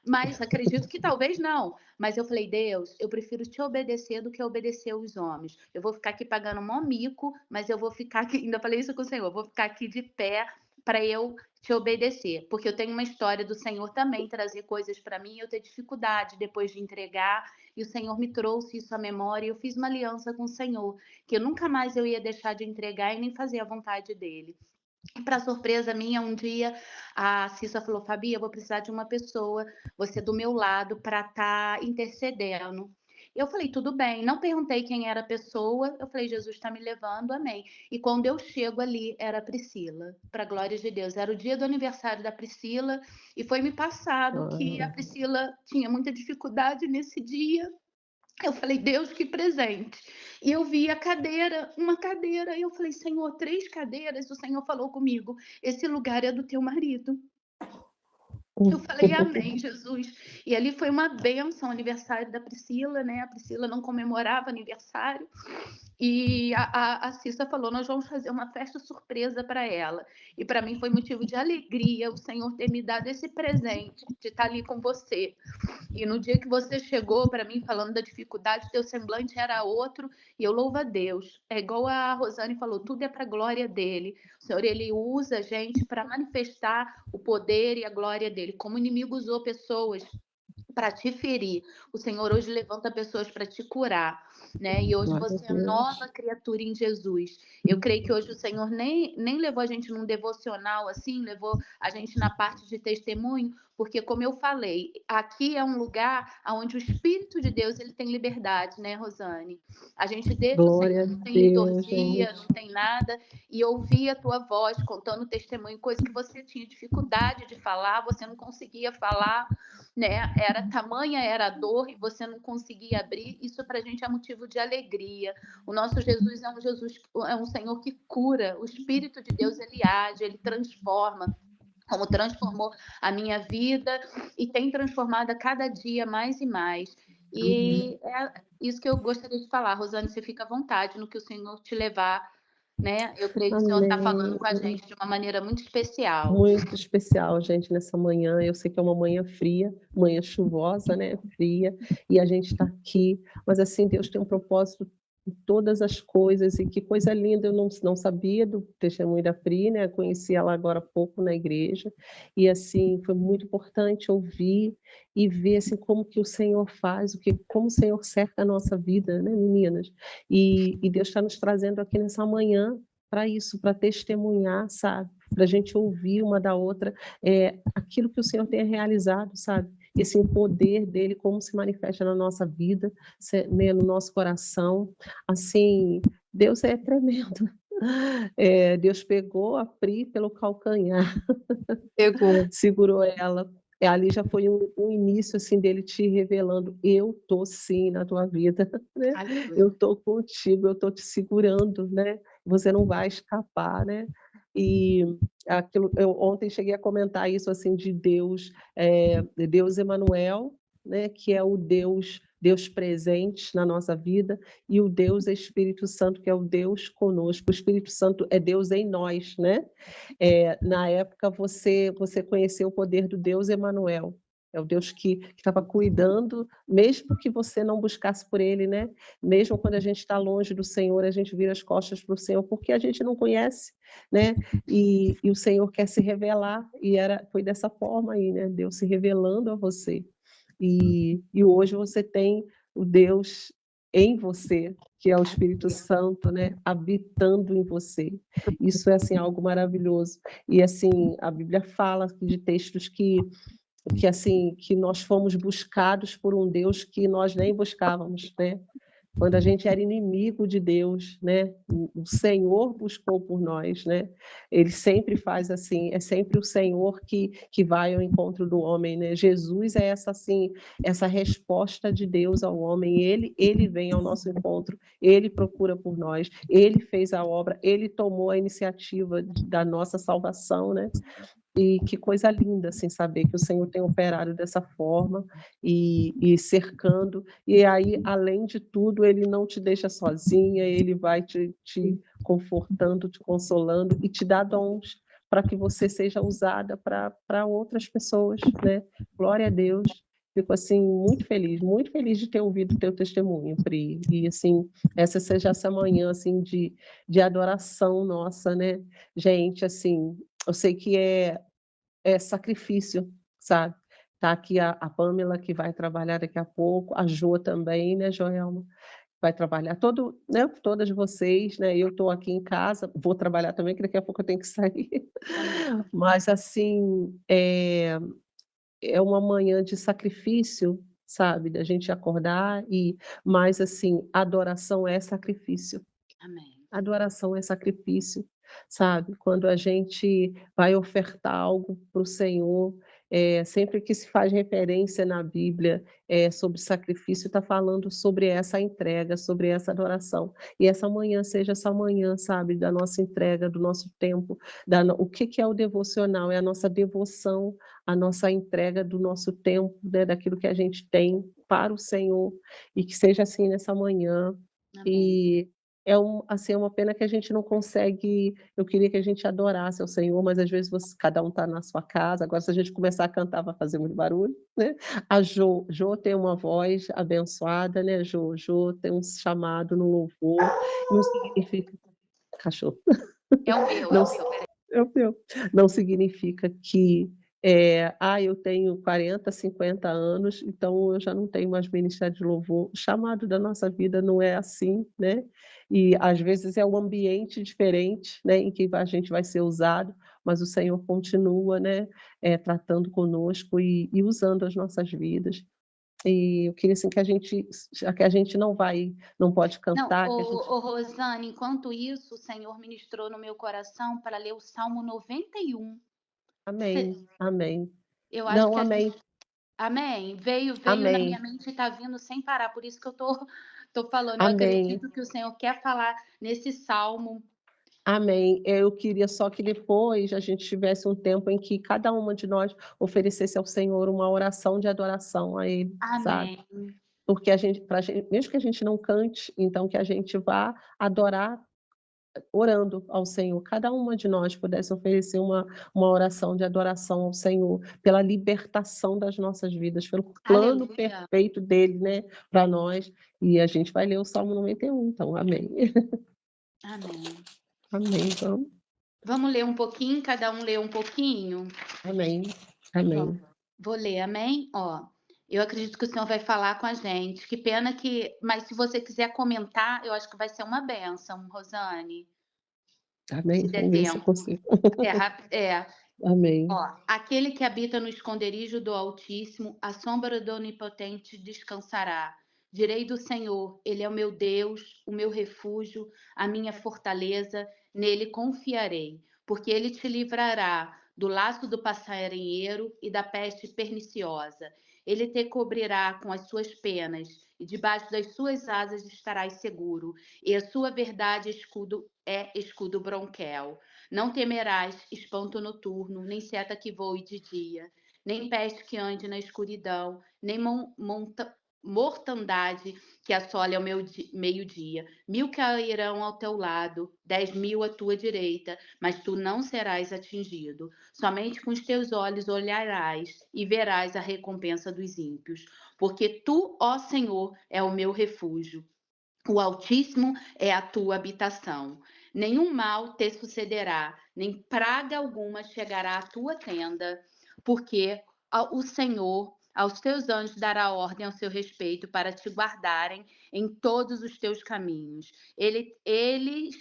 Mas acredito que talvez não. Mas eu falei: Deus, eu prefiro te obedecer do que obedecer os homens. Eu vou ficar aqui pagando mó mico, mas eu vou ficar aqui, ainda falei isso com o Senhor, eu vou ficar aqui de pé para eu te obedecer, porque eu tenho uma história do Senhor também trazer coisas para mim, eu ter dificuldade depois de entregar, e o Senhor me trouxe isso à memória, e eu fiz uma aliança com o Senhor, que eu nunca mais eu ia deixar de entregar e nem fazer a vontade dele. E para surpresa minha, um dia a Cissa falou: Fabi, eu vou precisar de uma pessoa, você do meu lado, para estar intercedendo. Eu falei: tudo bem. Não perguntei quem era a pessoa. Eu falei: Jesus está me levando, amém. E quando eu chego ali, era a Priscila, para a glória de Deus. Era o dia do aniversário da Priscila e foi me passado que a Priscila tinha muita dificuldade nesse dia. Eu falei: Deus, que presente. E eu vi a cadeira, uma cadeira, e eu falei: Senhor, 3 cadeiras. O Senhor falou comigo: esse lugar é do teu marido. Eu falei: amém, Jesus. E ali foi uma bênção, aniversário da Priscila, né? A Priscila não comemorava aniversário. E a Cissa falou: "Nós vamos fazer uma festa surpresa para ela". E para mim foi motivo de alegria o Senhor ter me dado esse presente de estar ali com você. E no dia que você chegou para mim falando da dificuldade, teu semblante era outro, e eu louvo a Deus. É igual a Rosane falou, tudo é para a glória dele. O Senhor, ele usa a gente para manifestar o poder e a glória dele. Como o inimigo usou pessoas para te ferir, o Senhor hoje levanta pessoas para te curar, né? E hoje Glória a você é Deus. nova criatura em Jesus. Eu creio que hoje o Senhor nem levou a gente num devocional assim, levou a gente na parte de testemunho, porque como eu falei, aqui é um lugar onde o Espírito de Deus ele tem liberdade, né, Rosane? A gente deixa o Glória Senhor, a não tem Deus, liturgia, não gente. tem nada, e ouvir a tua voz contando testemunho, coisa que você tinha dificuldade de falar, você não conseguia falar, né? Era a dor e você não conseguia abrir. Isso para a gente é motivo de alegria. O nosso Jesus é um Jesus, é um Senhor que cura. O Espírito de Deus ele age, ele transforma. Como transformou a minha vida e tem transformado a cada dia mais e mais. Amém. E é isso que eu gostaria de falar, Rosane, você fica à vontade no que o Senhor te levar, né? Eu creio que o Senhor está falando com a Amém. gente de uma maneira muito especial. Muito especial, gente, nessa manhã. Eu sei que é uma manhã fria, manhã chuvosa, né, fria, e a gente está aqui, mas assim, Deus tem um propósito em todas as coisas, e que coisa linda, eu não sabia do testemunho da Pri, né, conheci ela agora há pouco na igreja, e assim, foi muito importante ouvir e ver, assim, como que o Senhor faz, como o Senhor cerca a nossa vida, né, meninas? E Deus está nos trazendo aqui nessa manhã para isso, para testemunhar, sabe? Para a gente ouvir uma da outra, aquilo que o Senhor tem realizado, sabe? E assim, o poder dele, como se manifesta na nossa vida, né, no nosso coração. Assim, Deus é tremendo. Deus pegou a Pri pelo calcanhar, Pegou. segurou ela. Ali já foi um início assim dele te revelando: eu tô sim na tua vida, né? Eu Aleluia. tô contigo, eu tô te segurando, né? Você não vai escapar, né? E aquilo, eu ontem cheguei a comentar isso assim de Deus, Deus Emanuel, né? Que é o Deus presente na nossa vida, e o Deus Espírito Santo, que é o Deus conosco. O Espírito Santo é Deus em nós, né? Na época você conheceu o poder do Deus Emanuel, é o Deus que estava cuidando, mesmo que você não buscasse por ele, né? Mesmo quando a gente está longe do Senhor, a gente vira as costas para o Senhor, porque a gente não conhece, né? E o Senhor quer se revelar, e foi dessa forma aí, né? Deus se revelando a você. E hoje você tem o Deus em você, que é o Espírito Santo, né? Habitando em você. Isso é assim algo maravilhoso. E assim, a Bíblia fala de textos que assim, que nós fomos buscados por um Deus que nós nem buscávamos, né? Quando a gente era inimigo de Deus, né? O Senhor buscou por nós, né? Ele sempre faz assim, é sempre o Senhor que vai ao encontro do homem, né? Jesus é essa assim, essa resposta de Deus ao homem. Ele vem ao nosso encontro, ele procura por nós, ele fez a obra, ele tomou a iniciativa da nossa salvação, né? E que coisa linda, assim, saber que o Senhor tem operado dessa forma e cercando. E aí, além de tudo, Ele não te deixa sozinha, Ele vai te confortando, te consolando e te dá dons para que você seja usada para outras pessoas, né? Glória a Deus. Fico, assim, muito feliz de ter ouvido o teu testemunho, Pri. E, assim, essa seja essa manhã, assim, de adoração nossa, né? Gente, assim, eu sei que é sacrifício, sabe? Tá aqui a Pamela, que vai trabalhar daqui a pouco, a Jo também, né, Joelma? Vai trabalhar, né, todas vocês, né? Eu estou aqui em casa, vou trabalhar também, que daqui a pouco eu tenho que sair. Amém. Mas, assim, é uma manhã de sacrifício, sabe? Da gente acordar mas, assim, adoração é sacrifício. Amém. Adoração é sacrifício, sabe? Quando a gente vai ofertar algo para o Senhor, sempre que se faz referência na Bíblia, sobre sacrifício, está falando sobre essa entrega, sobre essa adoração. E essa manhã seja essa manhã, sabe, da nossa entrega, do nosso tempo, o que é o devocional? É a nossa devoção, a nossa entrega do nosso tempo, né, daquilo que a gente tem para o Senhor, e que seja assim nessa manhã. Amém. E assim, é uma pena que a gente não consegue. Eu queria que a gente adorasse ao Senhor, mas às vezes cada um está na sua casa. Agora, se a gente começar a cantar, vai fazer muito barulho, né? A Jo tem uma voz abençoada, né, Jo? Jo tem um chamado no louvor, não significa cachorro. É o meu, é Não o meu. Peraí. é o meu. Não significa que, eu tenho 40, 50 anos, então eu já não tenho mais ministério de louvor. O chamado da nossa vida não é assim, né, e às vezes é um ambiente diferente, né, em que a gente vai ser usado, mas o Senhor continua, né, tratando conosco e usando as nossas vidas. E eu queria, assim, que a gente, já que a gente não pode Não, cantar, que a gente. Rosane, enquanto isso, o Senhor ministrou no meu coração para ler o Salmo 91. Você Amém, amém. eu acho Não, que a gente amém, amém? Veio na minha amém, mente e está vindo sem parar, por isso que eu tô falando. Eu amém. acredito que o Senhor quer falar nesse salmo. Amém. Eu queria só que depois a gente tivesse um tempo em que cada uma de nós oferecesse ao Senhor uma oração de adoração a Ele, sabe? Amém, Porque mesmo que a gente não cante, então que a gente vá adorar orando ao Senhor. Cada uma de nós pudesse oferecer uma oração de adoração ao Senhor, pela libertação das nossas vidas, pelo plano aleluia, perfeito dele, né, para nós. E a gente vai ler o Salmo 91, então, amém. amém. Amém, então, Vamos ler um pouquinho, cada um lê um pouquinho? amém, Vamos. amém. Vou ler, amém? Ó, eu acredito que o Senhor vai falar com a gente. Que pena que, mas se você quiser comentar, eu acho que vai ser uma bênção, Rosane, Amém, se der vamos ver se eu tempo. consigo. É. Amém, Ó, aquele que habita no esconderijo do Altíssimo, à sombra do Onipotente descansará. Direi do Senhor, Ele é o meu Deus, o meu refúgio, a minha fortaleza, nele confiarei, porque Ele te livrará do laço do passarinheiro e da peste perniciosa. Ele te cobrirá com as suas penas, e debaixo das suas asas estarás seguro, e a sua verdade é escudo bronquel. Não temerás espanto noturno, nem seta que voe de dia, nem peste que ande na escuridão, nem mortandade que assole ao meio-dia. 1.000 cairão ao teu lado, 10.000 à tua direita, mas tu não serás atingido. Somente com os teus olhos olharás e verás a recompensa dos ímpios. Porque tu, ó Senhor, é o meu refúgio. O Altíssimo é a tua habitação. Nenhum mal te sucederá, nem praga alguma chegará à tua tenda, porque o Senhor aos teus anjos dará ordem ao seu respeito para te guardarem em todos os teus caminhos. Eles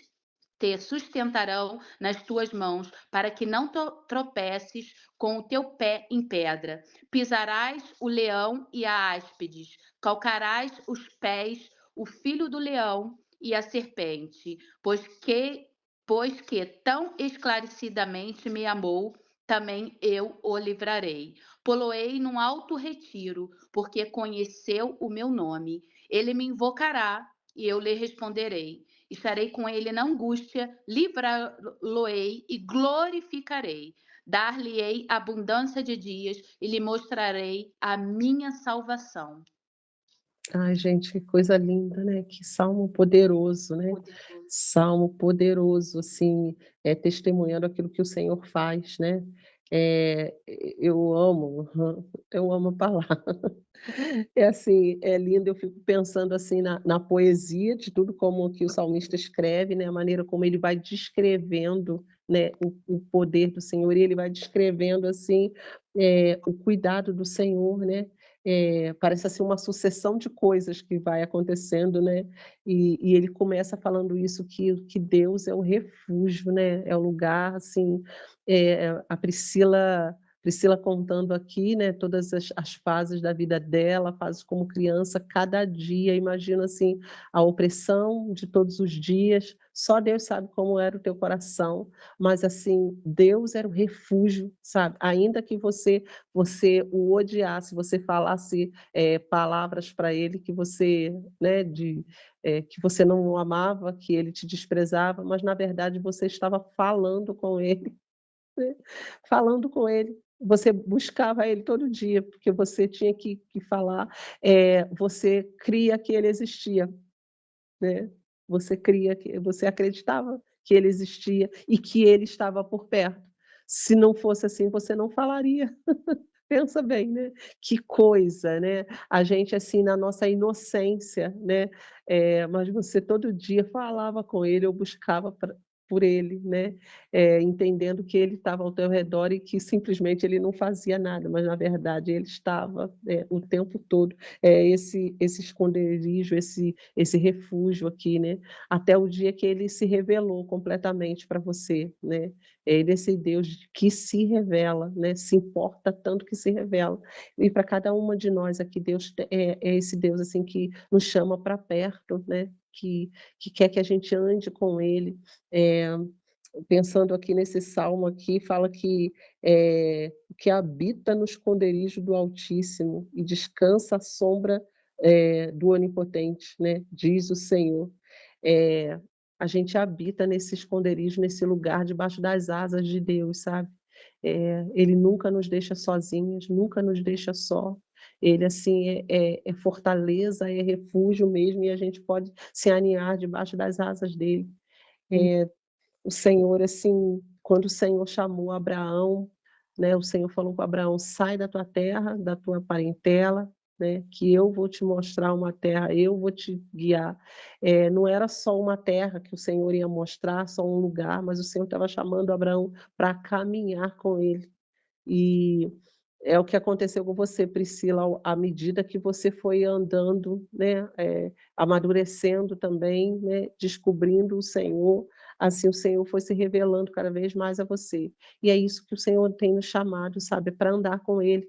te sustentarão nas tuas mãos, para que não tropeces com o teu pé em pedra. Pisarás o leão e a áspides, calcarás os pés o filho do leão e a serpente, pois que tão esclarecidamente me amou, também eu o livrarei. Poloei num alto retiro, porque conheceu o meu nome. Ele me invocará e eu lhe responderei. Estarei com ele na angústia, livrá-lo-ei e glorificarei. Dar-lhe-ei abundância de dias e lhe mostrarei a minha salvação. Ai, gente, que coisa linda, né, que salmo poderoso, né, Poderoso. salmo poderoso, assim, testemunhando aquilo que o Senhor faz, né. Eu amo, eu amo a palavra. É assim, é lindo, eu fico pensando, assim, na poesia de tudo como que o salmista escreve, né, a maneira como ele vai descrevendo, né, o poder do Senhor, e ele vai descrevendo, assim, o cuidado do Senhor, né. Parece, assim, uma sucessão de coisas que vai acontecendo, né, e ele começa falando isso, que Deus é o refúgio, né, é o lugar, assim, a Priscila contando aqui, né, todas as fases da vida dela, fases como criança, cada dia, imagina, assim, a opressão de todos os dias, só Deus sabe como era o teu coração, mas, assim, Deus era o refúgio, sabe, ainda que você o odiasse, você falasse, palavras para ele que você, né, que você não o amava, que ele te desprezava, mas na verdade você estava falando com ele, né, falando com ele. Você buscava ele todo dia, porque você tinha que falar, você cria que ele existia, né. você cria, você acreditava que ele existia e que ele estava por perto. Se não fosse assim, você não falaria. Pensa bem, né, que coisa, né, a gente, assim, na nossa inocência, né, mas você todo dia falava com ele ou buscava por ele, né, entendendo que ele estava ao teu redor e que simplesmente ele não fazia nada, mas na verdade ele estava, o tempo todo. Esse esconderijo, esse refúgio aqui, né, até o dia que ele se revelou completamente para você, né. Ele é esse Deus que se revela, né, se importa tanto que se revela. E para cada uma de nós aqui, Deus é esse Deus, assim, que nos chama para perto, né, que quer que a gente ande com ele. Eh, Pensando aqui nesse salmo aqui, fala que habita no esconderijo do Altíssimo e descansa à sombra, do Onipotente, né, diz o Senhor. Eh, a gente habita nesse esconderijo, nesse lugar debaixo das asas de Deus, sabe. Ele nunca nos deixa sozinhos, nunca nos deixa só. Ele, assim, é fortaleza, é refúgio mesmo, e a gente pode se aninhar debaixo das asas dele. Eh, o Senhor, assim, quando o Senhor chamou Abraão, né, o Senhor falou com Abraão: "Sai da tua terra, da tua parentela, né, que eu vou te mostrar uma terra, eu vou te guiar". Não era só uma terra que o Senhor ia mostrar, só um lugar, mas o Senhor estava chamando Abraão para caminhar com ele. E é o que aconteceu com você, Priscila, à medida que você foi andando, né, amadurecendo também, né, descobrindo o Senhor, assim o Senhor foi se revelando cada vez mais a você. E é isso que o Senhor tem nos chamado, sabe, para andar com ele.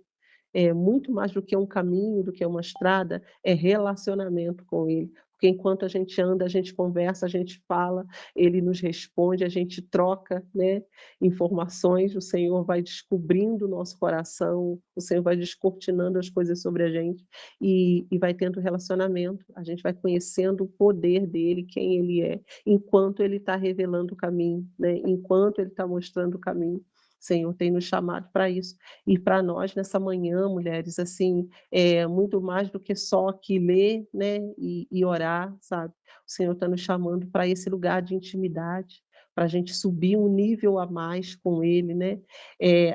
É muito mais do que um caminho, do que uma estrada, é relacionamento com ele. Porque enquanto a gente anda, a gente conversa, a gente fala, ele nos responde, a gente troca, né, informações, o Senhor vai descobrindo o nosso coração, o Senhor vai descortinando as coisas sobre a gente e vai tendo relacionamento, a gente vai conhecendo o poder dele, quem ele é, enquanto ele está revelando o caminho, né, enquanto ele está mostrando o caminho. O Senhor tem nos chamado para isso. E para nós, nessa manhã, mulheres, assim, é muito mais do que só aqui ler, né, e orar, sabe. O Senhor está nos chamando para esse lugar de intimidade, para a gente subir um nível a mais com Ele, né.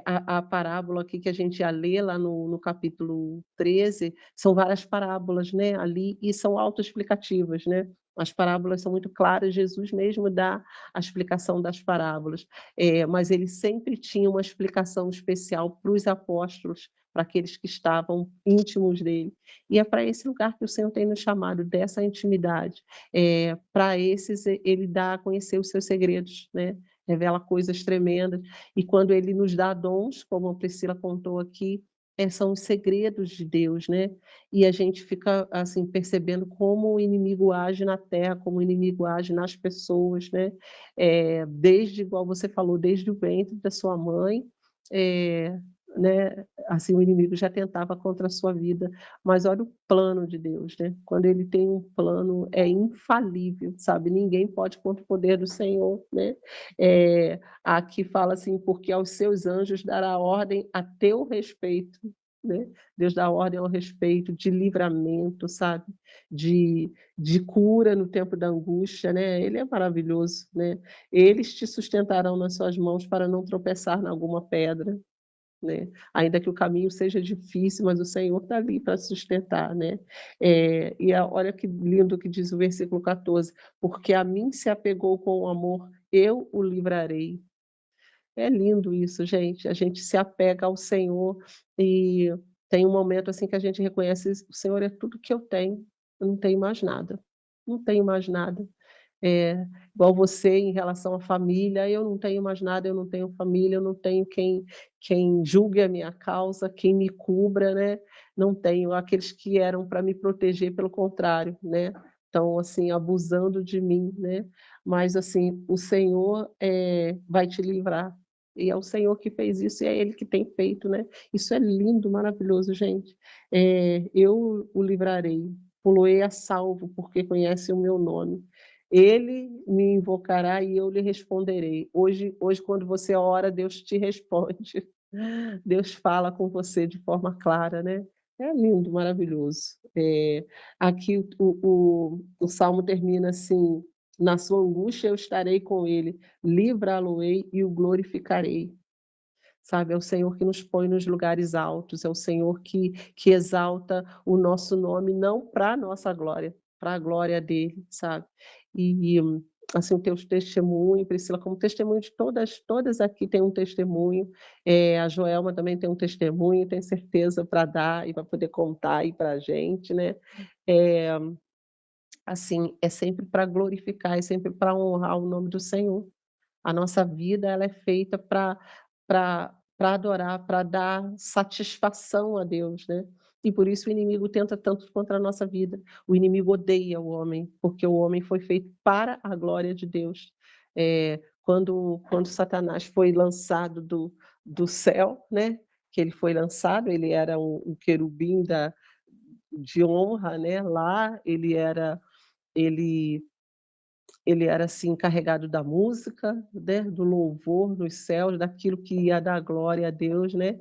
A parábola aqui que a gente ia ler lá no capítulo 13, são várias parábolas, né, ali, e são autoexplicativas, né. As parábolas são muito claras, Jesus mesmo dá a explicação das parábolas. Mas ele sempre tinha uma explicação especial para os apóstolos, para aqueles que estavam íntimos dele. E é para esse lugar que o Senhor tem nos chamado, dessa intimidade. Para esses, ele dá a conhecer os seus segredos, né? Revela coisas tremendas. E quando ele nos dá dons, como a Priscila contou aqui, são os segredos de Deus, né? E a gente fica assim percebendo como o inimigo age na terra, como o inimigo age nas pessoas, né? Desde, igual você falou, desde o ventre da sua mãe, eh, né, assim, o inimigo já tentava contra a sua vida, mas olha o plano de Deus, né, quando ele tem um plano, é infalível, sabe, ninguém pode contra o poder do Senhor, né. Aqui fala assim: "Porque aos seus anjos dará ordem a teu respeito", né, Deus dá ordem ao respeito, de livramento, sabe, de cura no tempo da angústia, né, ele é maravilhoso, né. Eles te sustentarão nas suas mãos para não tropeçar em alguma pedra, né. Ainda que o caminho seja difícil, mas o Senhor está ali para sustentar, né. Olha que lindo que diz o versículo 14: "Porque a mim se apegou com amor, eu o livrarei". É lindo isso, gente, a gente se apega ao Senhor e tem um momento, assim, que a gente reconhece: "O Senhor é tudo que eu tenho, eu não tenho mais nada, não tenho mais nada". É, igual você em relação à família, eu não tenho mais nada, eu não tenho família, eu não tenho quem julgue a minha causa, quem me cubra, né, não tenho. Aqueles que eram para me proteger, pelo contrário, né, estão, assim, abusando de mim, né, mas, assim, o Senhor, vai te livrar, e é o Senhor que fez isso e é Ele que tem feito, né. Isso é lindo, maravilhoso, gente. Eu o livrarei, pô-lo-ei a salvo, porque conhece o meu nome. Ele me invocará e eu lhe responderei. Hoje quando você ora, Deus te responde. Deus fala com você de forma clara, né. É lindo, maravilhoso. Aqui o salmo termina assim: Na sua angústia eu estarei com ele, livrá-lo-ei e o glorificarei. Sabe, é o Senhor que nos põe nos lugares altos, é o Senhor que exalta o nosso nome, não para a nossa glória, para a glória dele, sabe. E, assim, o teu testemunho, Priscila, como testemunho de todas aqui têm um testemunho, a Joelma também tem um testemunho, tenho certeza, para dar e para poder contar aí para a gente, né. Eh, assim, é sempre para glorificar, é sempre para honrar o nome do Senhor. A nossa vida ela é feita para adorar, para dar satisfação a Deus, né. E por isso o inimigo tenta tanto contra a nossa vida. O inimigo odeia o homem, porque o homem foi feito para a glória de Deus. Quando Satanás foi lançado do céu, né, que ele foi lançado, ele era um querubim de honra, né, lá ele ele era, assim, encarregado da música, né, do louvor nos céus, daquilo que ia dar glória a Deus, né,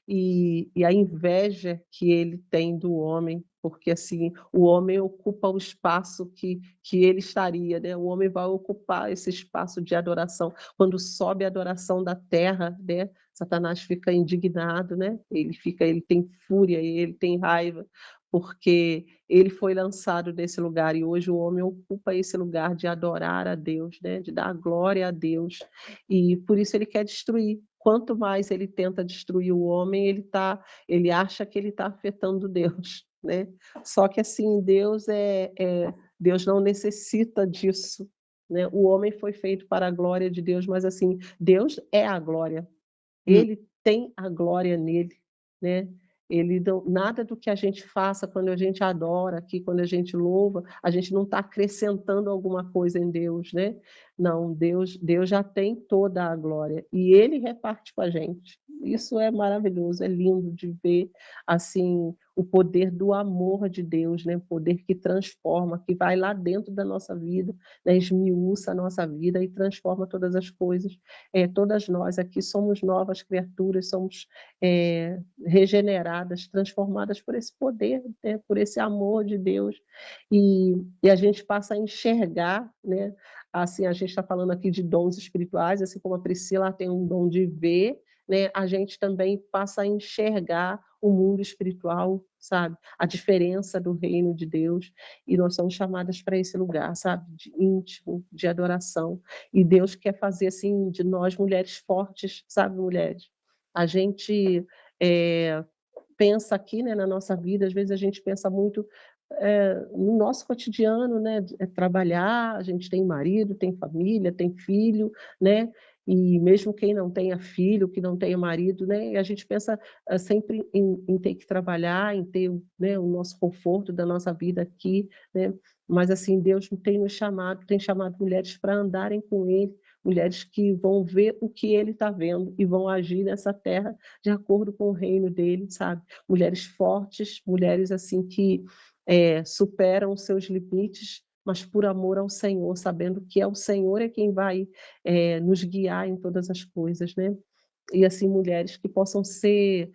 e a inveja que ele tem do homem, porque, assim, o homem ocupa o espaço que ele estaria, né, o homem vai ocupar esse espaço de adoração. Quando sobe a adoração da terra, né, Satanás fica indignado, né, ele tem fúria, ele tem raiva, porque ele foi lançado nesse lugar e hoje o homem ocupa esse lugar de adorar a Deus, né, de dar glória a Deus, e por isso ele quer destruir. Quanto mais ele tenta destruir o homem, ele acha que ele está afetando Deus, né. Só que assim, Deus não necessita disso, né. O homem foi feito para a glória de Deus, mas assim, Deus é a glória. Hum. Ele tem a glória nele, né. Ele não nada do que a gente faça quando a gente adora aqui, quando a gente louva, a gente não está acrescentando alguma coisa em Deus, né. Não, Deus já tem toda a glória e ele reparte com a gente. Isso é maravilhoso, é lindo de ver, assim, o poder do amor de Deus, né, o poder que transforma, que vai lá dentro da nossa vida, né, esmiuça a nossa vida e transforma todas as coisas. Todas nós aqui somos novas criaturas, somos, regeneradas, transformadas por esse poder, né, por esse amor de Deus, e a gente passa a enxergar, né, assim, a gente está falando aqui de dons espirituais, assim como a Priscila tem um dom de ver, né, a gente também passa a enxergar o mundo espiritual, sabe, a diferença do reino de Deus, e nós somos chamadas para esse lugar, sabe, de íntimo, de adoração. E Deus quer fazer, assim, de nós mulheres fortes, sabe, mulheres. A gente, eh, pensa aqui, né, na nossa vida, às vezes a gente pensa muito, no nosso cotidiano, né, trabalhar, a gente tem marido, tem família, tem filho, né, e mesmo quem não tenha filho, que não tenha marido, né, a gente pensa, sempre em ter que trabalhar, em ter, né, o nosso conforto da nossa vida aqui, né, mas assim, Deus tem chamado mulheres para andarem com Ele, mulheres que vão ver o que Ele está vendo e vão agir nessa terra de acordo com o reino dele, sabe. Mulheres fortes, mulheres assim que, superam os seus limites, mas por amor ao Senhor, sabendo que é o Senhor quem vai, nos guiar em todas as coisas, né. E assim, mulheres que possam ser,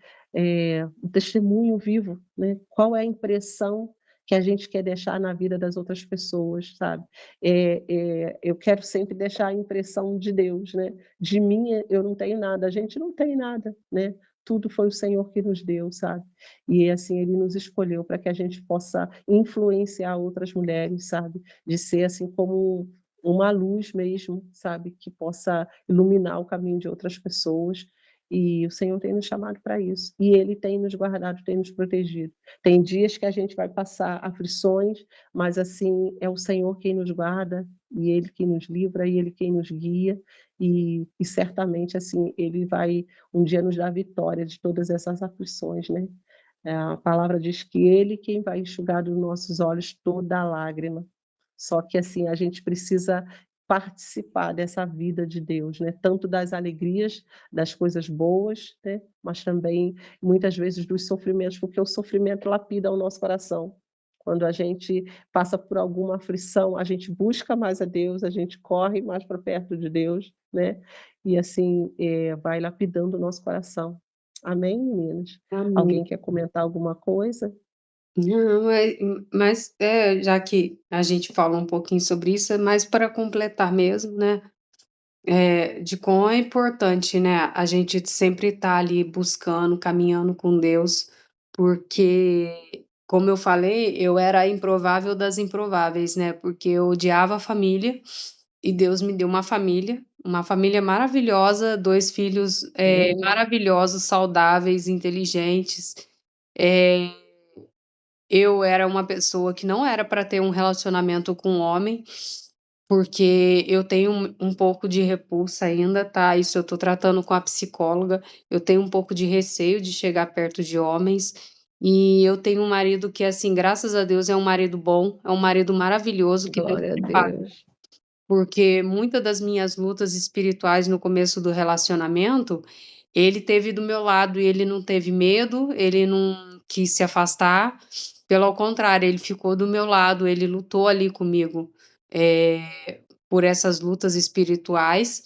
um testemunho vivo, né. Qual é a impressão que a gente quer deixar na vida das outras pessoas, sabe. Eu quero sempre deixar a impressão de Deus, né. De mim, eu não tenho nada, a gente não tem nada, né. Tudo foi o Senhor que nos deu, sabe. E assim, Ele nos escolheu para que a gente possa influenciar outras mulheres, sabe. De ser assim como uma luz mesmo, sabe, que possa iluminar o caminho de outras pessoas, e o Senhor tem nos chamado para isso, e Ele tem nos guardado, tem nos protegido. Tem dias que a gente vai passar aflições, mas assim, é o Senhor quem nos guarda, e Ele quem nos livra, e Ele quem nos guia, e certamente, assim, Ele vai um dia nos dar vitória de todas essas aflições, né. A palavra diz que Ele quem vai enxugar dos nossos olhos toda lágrima. Só que, assim, a gente precisa participar dessa vida de Deus, né, tanto das alegrias, das coisas boas, né, mas também, muitas vezes, dos sofrimentos, porque o sofrimento lapida o nosso coração. Quando a gente passa por alguma aflição, a gente busca mais a Deus, a gente corre mais para perto de Deus, né, e assim, vai lapidando o nosso coração. Amém, meninas? Amém. Alguém quer comentar alguma coisa? Não, já que a gente fala um pouquinho sobre isso, é mais para completar mesmo, né? De quão é importante, né, a gente sempre estar ali buscando, caminhando com Deus, porque, como eu falei, eu era a improvável das improváveis, né? Porque eu odiava a família e Deus me deu uma família maravilhosa, 2 filhos, maravilhosos, saudáveis, inteligentes. Eh, eu era uma pessoa que não era para ter um relacionamento com um homem, porque eu tenho um pouco de repulsa ainda, tá, isso eu tô tratando com a psicóloga, eu tenho um pouco de receio de chegar perto de homens, e eu tenho um marido que, assim, graças a Deus é um marido bom, é um marido maravilhoso que Deus Glória a separa, Deus. porque muita das minhas lutas espirituais no começo do relacionamento, ele teve do meu lado e ele não teve medo, ele não quis se afastar, pelo contrário, ele ficou do meu lado, ele lutou ali comigo, por essas lutas espirituais.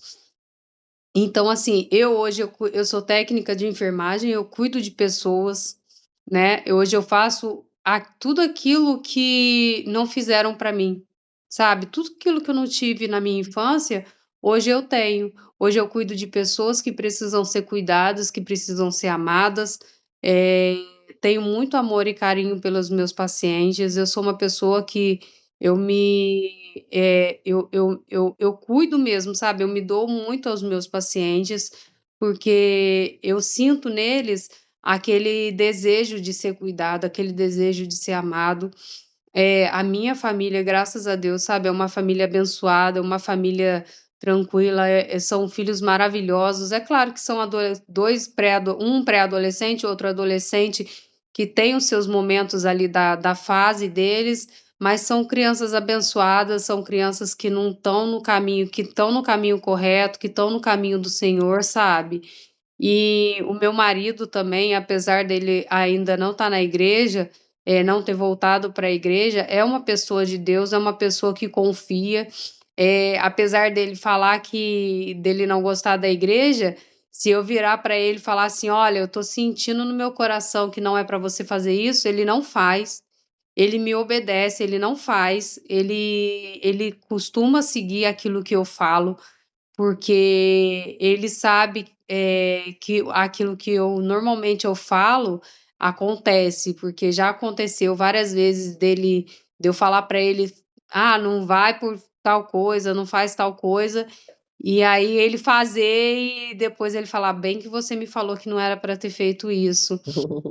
Então, assim, eu hoje eu sou técnica de enfermagem, eu cuido de pessoas, né, hoje eu faço tudo aquilo que não fizeram para mim, sabe, tudo aquilo que eu não tive na minha infância, hoje eu tenho. Hoje eu cuido de pessoas que precisam ser cuidadas, que precisam ser amadas, eh, tenho muito amor e carinho pelos meus pacientes, eu sou uma pessoa que eu me eu cuido mesmo, sabe, eu me dou muito aos meus pacientes, porque eu sinto neles aquele desejo de ser cuidado, aquele desejo de ser amado. A minha família, graças a Deus, sabe, é uma família abençoada, é uma família tranquila, são filhos maravilhosos. É claro que são 2 um pré-adolescente, outro adolescente, que tem os seus momentos ali da fase deles, mas são crianças abençoadas, são crianças que não estão no caminho, que estão no caminho correto, que estão no caminho do Senhor, sabe. E o meu marido também, apesar dele ainda não estar na igreja, não ter voltado para a igreja, é uma pessoa de Deus, é uma pessoa que confia, apesar dele falar que dele não gostar da igreja, se eu virar para ele e falar assim: "Olha, eu estou sentindo no meu coração que não é para você fazer isso", ele não faz, ele me obedece, ele não faz, ele costuma seguir aquilo que eu falo, porque ele sabe, que aquilo que eu normalmente eu falo, acontece, porque já aconteceu várias vezes de eu falar para ele: "Ah, não vai por tal coisa, não faz tal coisa", e aí ele fazer e depois ele falar: "Bem que você me falou que não era para ter feito isso".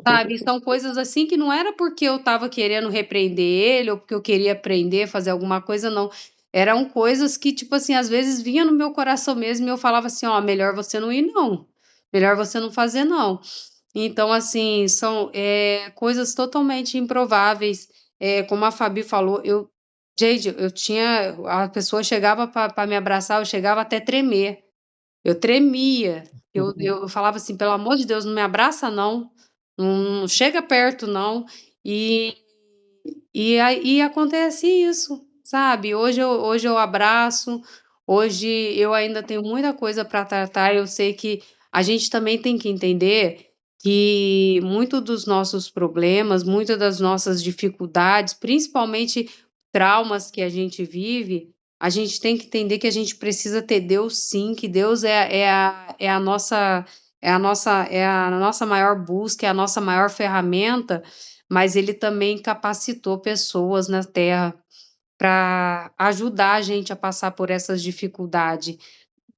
Sabe, são coisas assim que não era porque eu estava querendo repreender ele ou porque eu queria aprender, fazer alguma coisa, não. Eram coisas que, tipo assim, às vezes vinha no meu coração mesmo e eu falava assim: "Ó, melhor você não ir não, melhor você não fazer não". Então, assim, são, coisas totalmente improváveis, como a Fabi falou, gente, eu tinha a pessoa chegava para me abraçar, eu chegava até tremer. Eu tremia, eu falava assim: "Pelo amor de Deus, não me abraça não, não chega perto não", e aí acontece isso, sabe. Hoje eu abraço, hoje eu ainda tenho muita coisa para tratar, eu sei que a gente também tem que entender que muito dos nossos problemas, muitas das nossas dificuldades, principalmente traumas que a gente vive, a gente tem que entender que a gente precisa ter Deus sim, que Deus é a nossa maior busca, é a nossa maior ferramenta, mas ele também capacitou pessoas na terra para ajudar a gente a passar por essas dificuldade.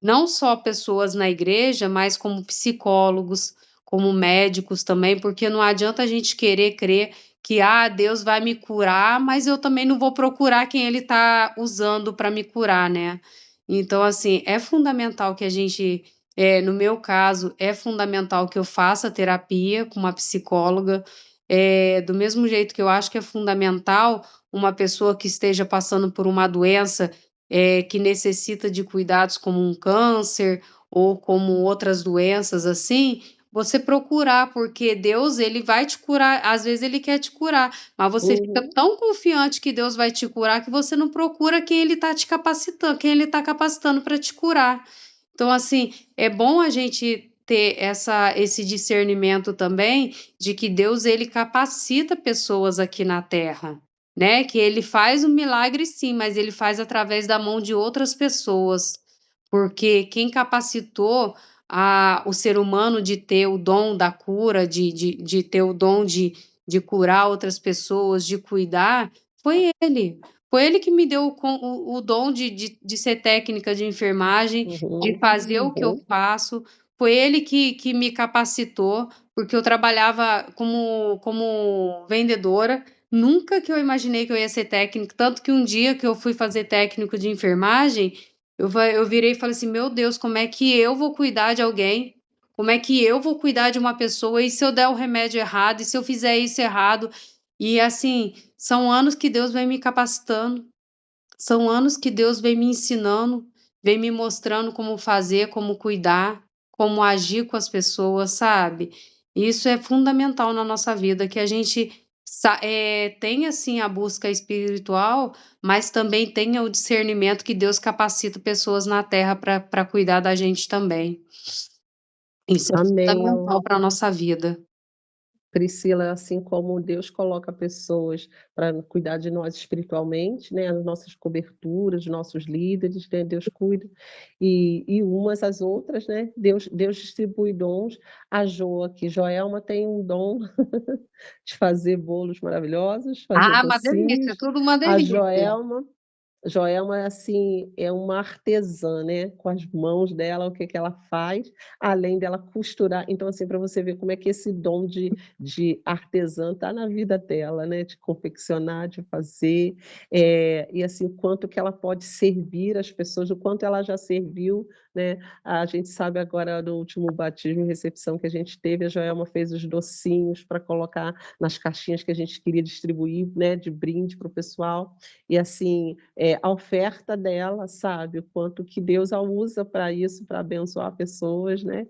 Não só pessoas na igreja, mas como psicólogos, como médicos também, porque não adianta a gente querer crer que, Deus vai me curar, mas eu também não vou procurar quem ele está usando para me curar, né. Então, assim, é fundamental que a gente, no meu caso, é fundamental que eu faça terapia com uma psicóloga, do mesmo jeito que eu acho que é fundamental uma pessoa que esteja passando por uma doença, que necessita de cuidados como um câncer ou como outras doenças, assim, você procurar, porque Deus ele vai te curar, às vezes ele quer te curar, mas você fica Uhum. tão confiante que Deus vai te curar que você não procura quem ele está te capacitando, quem ele está capacitando para te curar. Então, assim, é bom a gente ter esse discernimento também de que Deus ele capacita pessoas aqui na Terra, né? Que ele faz um milagre sim, mas ele faz através da mão de outras pessoas, porque quem capacitou o ser humano de ter o dom da cura, de ter o dom de curar outras pessoas, de cuidar, foi ele. Foi ele que me deu o dom de ser técnica de enfermagem, de fazer o que eu faço. Foi ele que me capacitou, porque eu trabalhava como vendedora. Nunca que eu imaginei que eu ia ser técnica, tanto que um dia que eu fui fazer técnico de enfermagem, eu virei e falei assim: meu Deus, como é que eu vou cuidar de alguém? Como é que eu vou cuidar de uma pessoa? E se eu der o remédio errado? E se eu fizer isso errado? E assim, são anos que Deus vem me capacitando, são anos que Deus vem me ensinando, vem me mostrando como fazer, como cuidar, como agir com as pessoas, sabe? Isso é fundamental na nossa vida, que a gente tenha sim a busca espiritual, mas também tenha o discernimento que Deus capacita pessoas na terra para cuidar da gente também. Isso é Amém. fundamental para a nossa vida. Priscila, assim como Deus coloca pessoas para cuidar de nós espiritualmente, né, as nossas coberturas, nossos líderes, né, Deus cuida, e umas às outras, né, Deus distribui dons. A Joelma tem um dom de fazer bolos maravilhosos, fazer Uma delícia, docinhos. tudo uma A delícia. Joelma, assim, é uma artesã, né, com as mãos dela, o que que ela faz, além dela costurar. Então, assim, para você ver como é que esse dom de artesã está na vida dela, né, de confeccionar, de fazer, e assim, o quanto que ela pode servir as pessoas, o quanto ela já serviu, né. A gente sabe agora no último batismo e recepção que a gente teve, a Joelma fez os docinhos para colocar nas caixinhas que a gente queria distribuir, né, de brinde para o pessoal. E assim, a oferta dela, sabe, o quanto que Deus a usa para isso, para abençoar pessoas, né.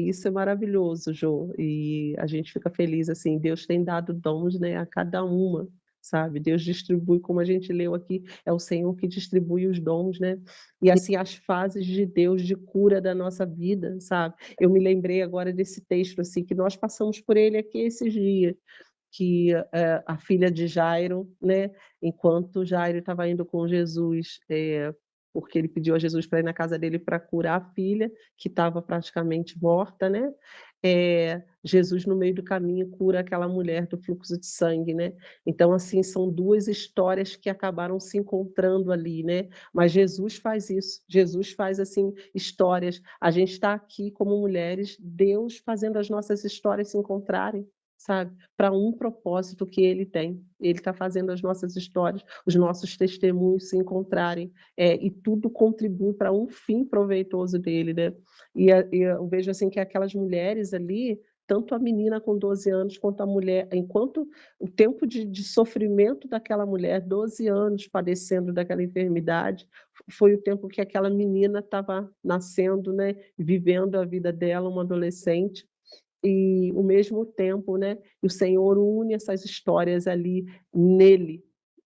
Isso é maravilhoso, Jô, e a gente fica feliz, assim, Deus tem dado dons, né, a cada uma, sabe. Deus distribui, como a gente leu aqui, é o Senhor que distribui os dons, né. E assim, as fases de Deus de cura da nossa vida, sabe. Eu me lembrei agora desse texto, assim, que nós passamos por ele aqui esses dias, que, a filha de Jairo, né, enquanto Jairo estava indo com Jesus, porque ele pediu a Jesus para ir na casa dele para curar a filha, que estava praticamente morta, né, Jesus no meio do caminho cura aquela mulher do fluxo de sangue, né. Então, assim, são 2 histórias que acabaram se encontrando ali, né, mas Jesus faz isso, Jesus faz, assim, histórias. A gente está aqui como mulheres, Deus fazendo as nossas histórias se encontrarem, sabe, para um propósito que ele tem. Ele está fazendo as nossas histórias, os nossos testemunhos se encontrarem, e tudo contribui para um fim proveitoso dele, né. E eu vejo, assim, que aquelas mulheres ali, tanto a menina com 12 anos quanto a mulher, enquanto o tempo de sofrimento daquela mulher, 12 anos padecendo daquela enfermidade, foi o tempo que aquela menina estava nascendo, né, vivendo a vida dela, uma adolescente. E o mesmo tempo, né, o Senhor une essas histórias ali nele.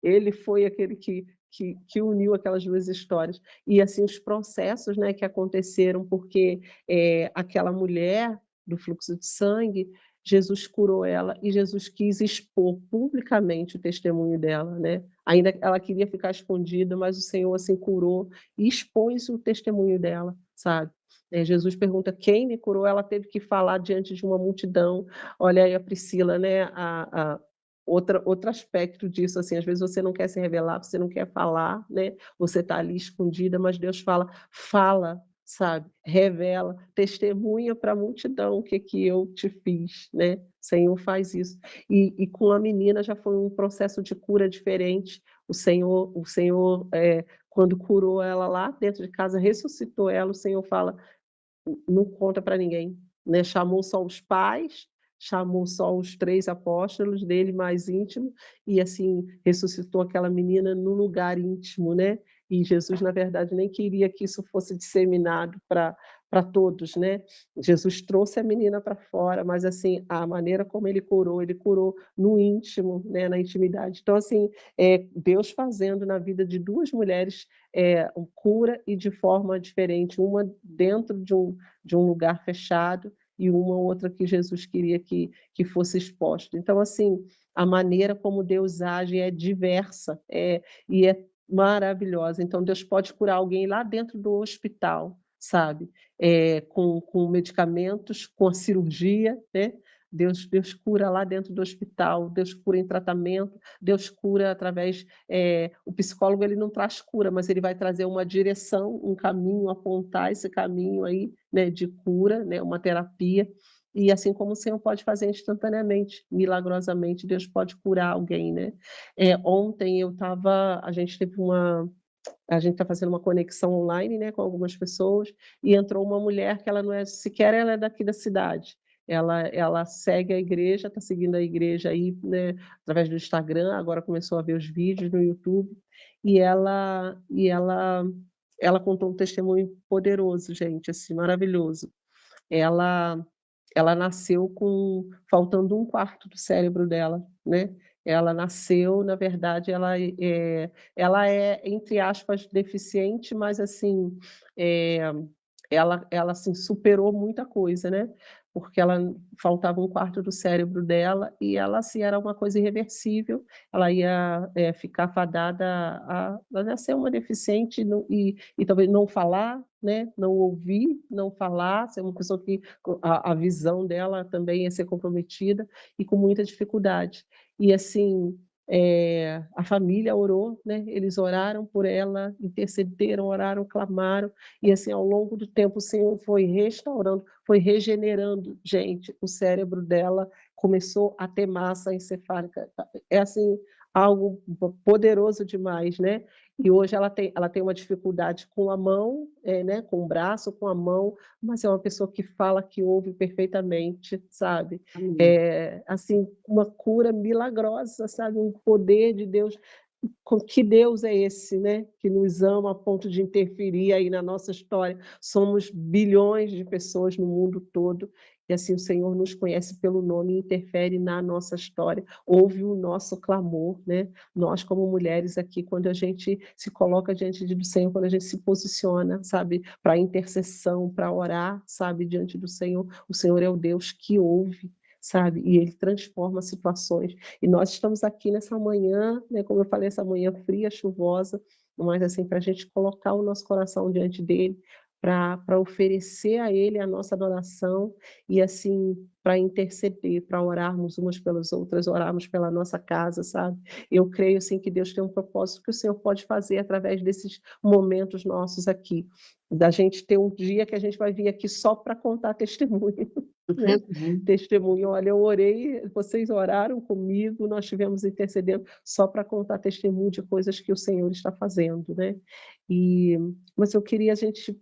Ele foi aquele que uniu aquelas 2 histórias. E, assim, os processos, né, que aconteceram, porque, aquela mulher do fluxo de sangue, Jesus curou ela e Jesus quis expor publicamente o testemunho dela, né. Ainda ela queria ficar escondida, mas o Senhor, assim, curou e expôs o testemunho dela, sabe. Jesus pergunta: "Quem me curou?", ela teve que falar diante de uma multidão. Olha aí a Priscila, né, a outro aspecto disso, assim, às vezes você não quer se revelar, você não quer falar, né, você está ali escondida, mas Deus fala: "Fala", sabe, revela, testemunha para a multidão o que que eu te fiz, né, o Senhor faz isso. E com a menina já foi um processo de cura diferente, o Senhor, quando curou ela lá dentro de casa, ressuscitou ela, o Senhor fala: "Não conta para ninguém", né, chamou só os pais, chamou só os 3 apóstolos dele mais íntimo, e assim, ressuscitou aquela menina no lugar íntimo, né. e Jesus, na verdade, nem queria que isso fosse disseminado para todos, né? Jesus trouxe a menina para fora, mas assim, a maneira como ele curou no íntimo, né, na intimidade. Então, assim, Deus fazendo na vida de duas mulheres cura e de forma diferente, uma dentro de um lugar fechado e uma outra que Jesus queria que fosse exposta. Então, assim, a maneira como Deus age é diversa e é maravilhosa. Então, Deus pode curar alguém lá dentro do hospital, sabe? Com medicamentos, com a cirurgia, né? Deus cura lá dentro do hospital, Deus cura em tratamento, Deus cura através... o psicólogo ele não traz cura, mas ele vai trazer uma direção, um caminho, apontar esse caminho aí, né, de cura, né, uma terapia. E assim como o Senhor pode fazer instantaneamente, milagrosamente, Deus pode curar alguém, né? Ontem a gente está fazendo uma conexão online, né, com algumas pessoas, e entrou uma mulher que ela não é sequer ela é daqui da cidade. Ela segue a igreja, está seguindo a igreja aí, né, através do Instagram, agora começou a ver os vídeos no YouTube, e ela contou um testemunho poderoso, gente, assim, maravilhoso. Ela ela nasceu faltando um quarto do cérebro dela, né? Ela nasceu, na verdade, ela é, entre aspas, deficiente, mas assim, é, ela assim, superou muita coisa, né? Porque ela faltava um quarto do cérebro dela e ela assim, era uma coisa irreversível, ela ia ficar fadada a nascer uma deficiente e talvez não falar, né? Não ouvir, não falar, ser uma pessoa que a visão dela também ia ser comprometida e com muita dificuldade. E assim, a família orou, né? Eles oraram por ela, intercederam, oraram, clamaram, e assim, ao longo do tempo, o Senhor foi restaurando, foi regenerando, gente, o cérebro dela começou a ter massa encefálica. É assim, algo poderoso demais, né? E hoje ela tem uma dificuldade com a mão, né? Com o braço, com a mão, mas é uma pessoa que fala, que ouve perfeitamente, sabe? Assim, uma cura milagrosa, sabe? Um poder de Deus. Que Deus é esse, né? Que nos ama a ponto de interferir aí na nossa história. Somos bilhões de pessoas no mundo todo, e assim o Senhor nos conhece pelo nome e interfere na nossa história, ouve o nosso clamor, né? Nós, como mulheres aqui, quando a gente se coloca diante do Senhor, quando a gente se posiciona, sabe, para intercessão, para orar, sabe, diante do Senhor, o Senhor é o Deus que ouve, sabe, e Ele transforma situações. E nós estamos aqui nessa manhã, né, como eu falei, essa manhã fria, chuvosa, mas assim, para a gente colocar o nosso coração diante dele, para oferecer a ele a nossa adoração e assim, para interceder, para orarmos umas pelas outras, orarmos pela nossa casa, sabe? Eu creio assim que Deus tem um propósito que o Senhor pode fazer através desses momentos nossos aqui, da gente ter um dia que a gente vai vir aqui só para contar testemunho. Né? Testemunho, olha, eu orei, vocês oraram comigo, nós estivemos intercedendo só para contar testemunho de coisas que o Senhor está fazendo, né? Mas eu queria,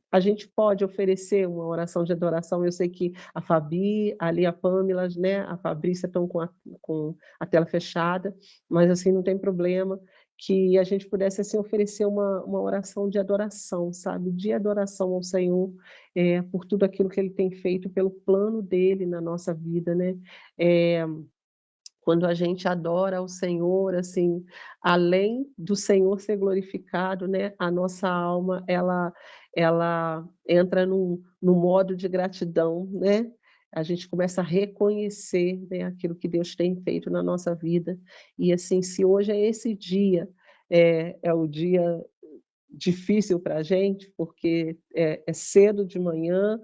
a gente pode oferecer uma oração de adoração, eu sei que a Fabi, ali a Pâmela, né, a Fabrícia estão com a tela fechada, mas assim, não tem problema, que a gente pudesse assim oferecer uma oração de adoração, sabe? De adoração ao Senhor, por tudo aquilo que Ele tem feito, pelo plano dele na nossa vida, né? Quando a gente adora o Senhor, assim, além do Senhor ser glorificado, né? A nossa alma, ela entra num modo de gratidão, né? A gente começa a reconhecer, né, aquilo que Deus tem feito na nossa vida. E assim, se hoje é esse dia, é o dia difícil para a gente, porque é cedo de manhã,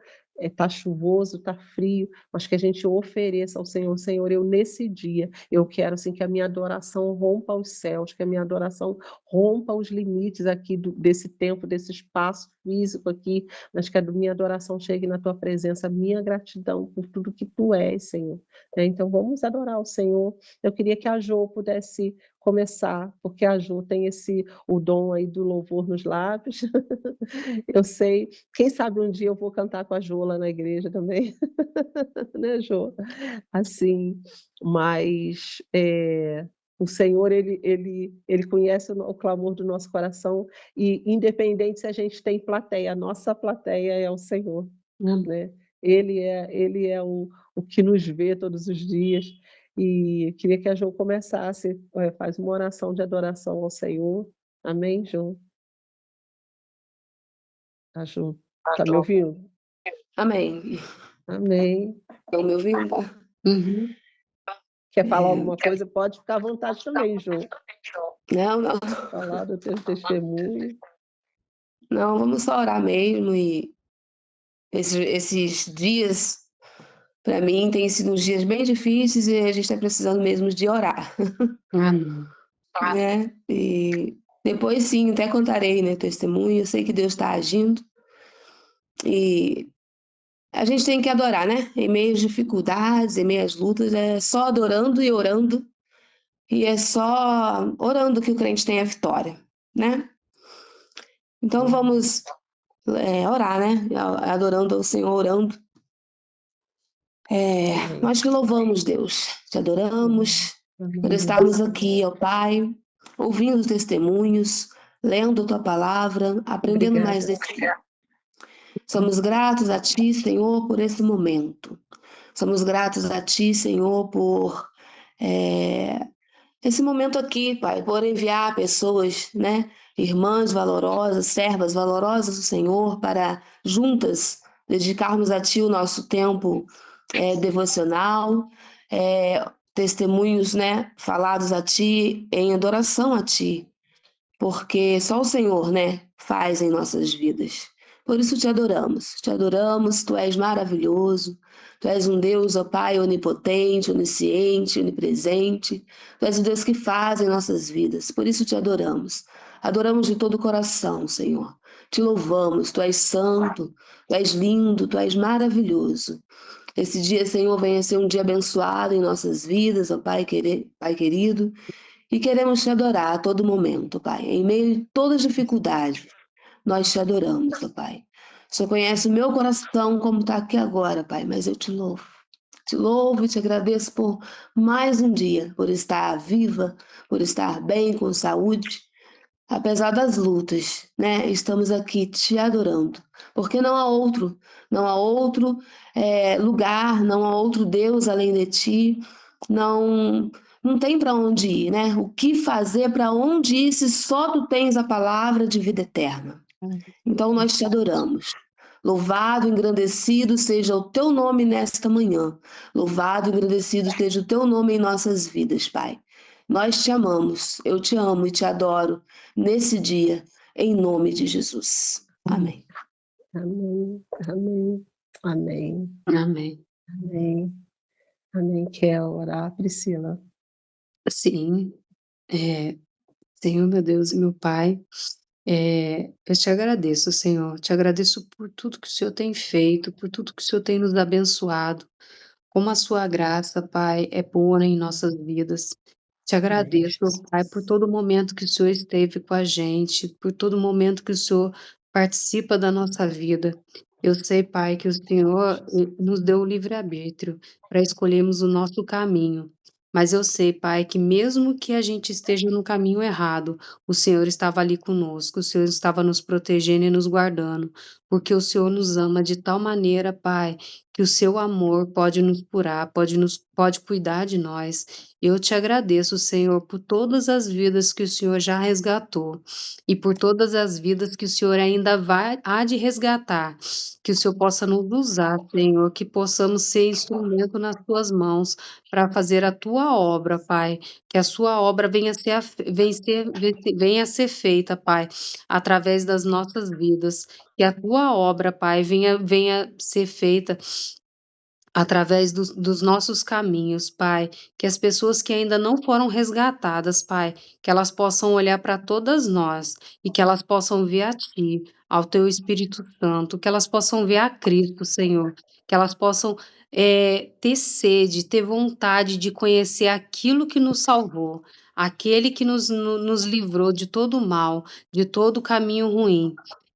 tá chuvoso, tá frio, mas que a gente ofereça ao Senhor, Senhor, eu nesse dia, eu quero assim que a minha adoração rompa os céus, que a minha adoração rompa os limites aqui desse tempo, desse espaço físico aqui, mas que a minha adoração chegue na tua presença, a minha gratidão por tudo que tu és, Senhor. Então vamos adorar o Senhor. Eu queria que a Jo pudesse começar, porque a Jo tem o dom aí do louvor nos lábios. Eu sei, quem sabe um dia eu vou cantar com a Jo lá na igreja também, né, Jo? Assim, mas O Senhor, ele conhece o clamor do nosso coração e independente se a gente tem plateia, a nossa plateia é o Senhor, né. Ele é o que nos vê todos os dias, e queria que a Jo começasse, faz uma oração de adoração ao Senhor. Amém, Jo? A Jo, tá me ouvindo? Amém. Amém. Estão me ouvindo? Uhum. Quer falar alguma coisa? Pode ficar à vontade também, Jo. Não. Falar do teu testemunho. Não, vamos só orar mesmo. E esses dias, para mim, têm sido uns dias bem difíceis e a gente está precisando mesmo de orar, né? E depois, sim, até contarei, né, testemunho. Eu sei que Deus está agindo e a gente tem que adorar, né? Em meio às dificuldades, em meio às lutas, é só adorando e orando. E é só orando que o crente tem a vitória, né? Então vamos orar, né? Adorando ao Senhor, orando. Nós te louvamos, Deus, te adoramos por estarmos aqui, ó Pai, ouvindo testemunhos, lendo tua palavra, aprendendo mais de ti. Somos gratos a ti, Senhor, por esse momento. Somos gratos a ti, Senhor, por esse momento aqui, Pai, por enviar pessoas, né? Irmãs valorosas, servas valorosas do Senhor, para juntas dedicarmos a ti o nosso tempo devocional, testemunhos, né, falados a ti, em adoração a ti, porque só o Senhor, né, faz em nossas vidas. Por isso te adoramos, tu és maravilhoso, tu és um Deus, ó Pai, onipotente, onisciente, onipresente, tu és o Deus que faz em nossas vidas, por isso te adoramos de todo o coração, Senhor. Te louvamos, tu és santo, tu és lindo, tu és maravilhoso. Esse dia, Senhor, venha ser um dia abençoado em nossas vidas, ó Pai querido, e queremos te adorar a todo momento, Pai. Em meio a todas as dificuldades, nós te adoramos, ó Pai. O Senhor conhece o meu coração como está aqui agora, Pai, mas eu te louvo. Te louvo e te agradeço por mais um dia, por estar viva, por estar bem, com saúde. Apesar das lutas, né? Estamos aqui te adorando, porque não há outro lugar, não há outro Deus além de ti, não tem para onde ir, né? O que fazer, para onde ir, se só tu tens a palavra de vida eterna. Então nós te adoramos. Louvado, engrandecido seja o teu nome nesta manhã. Louvado, engrandecido seja o teu nome em nossas vidas, Pai. Nós te amamos, eu te amo e te adoro nesse dia, em nome de Jesus. Amém. Amém, amém, amém, Amém. amém, amém. Quer orar, Priscila? Sim. Senhor, meu Deus e meu Pai, eu te agradeço, Senhor. Te agradeço por tudo que o Senhor tem feito, por tudo que o Senhor tem nos abençoado. Como a sua graça, Pai, é boa em nossas vidas. Te agradeço, Pai, por todo momento que o Senhor esteve com a gente, por todo momento que o Senhor participa da nossa vida. Eu sei, Pai, que o Senhor nos deu o livre-arbítrio para escolhermos o nosso caminho. Mas eu sei, Pai, que mesmo que a gente esteja no caminho errado, o Senhor estava ali conosco, o Senhor estava nos protegendo e nos guardando, porque o Senhor nos ama de tal maneira, Pai, que o seu amor pode nos curar, pode cuidar de nós. Eu te agradeço, Senhor, por todas as vidas que o Senhor já resgatou e por todas as vidas que o Senhor ainda há de resgatar. Que o Senhor possa nos usar, Senhor, que possamos ser instrumento nas tuas mãos para fazer a tua obra, Pai. Que a sua obra venha a ser feita, Pai, através das nossas vidas. Que a tua obra, Pai, venha ser feita através dos nossos caminhos, Pai, que as pessoas que ainda não foram resgatadas, Pai, que elas possam olhar para todas nós e que elas possam ver a Ti, ao Teu Espírito Santo, que elas possam ver a Cristo, Senhor, que elas possam ter sede, ter vontade de conhecer aquilo que nos salvou, aquele que nos livrou de todo o mal, de todo o caminho ruim.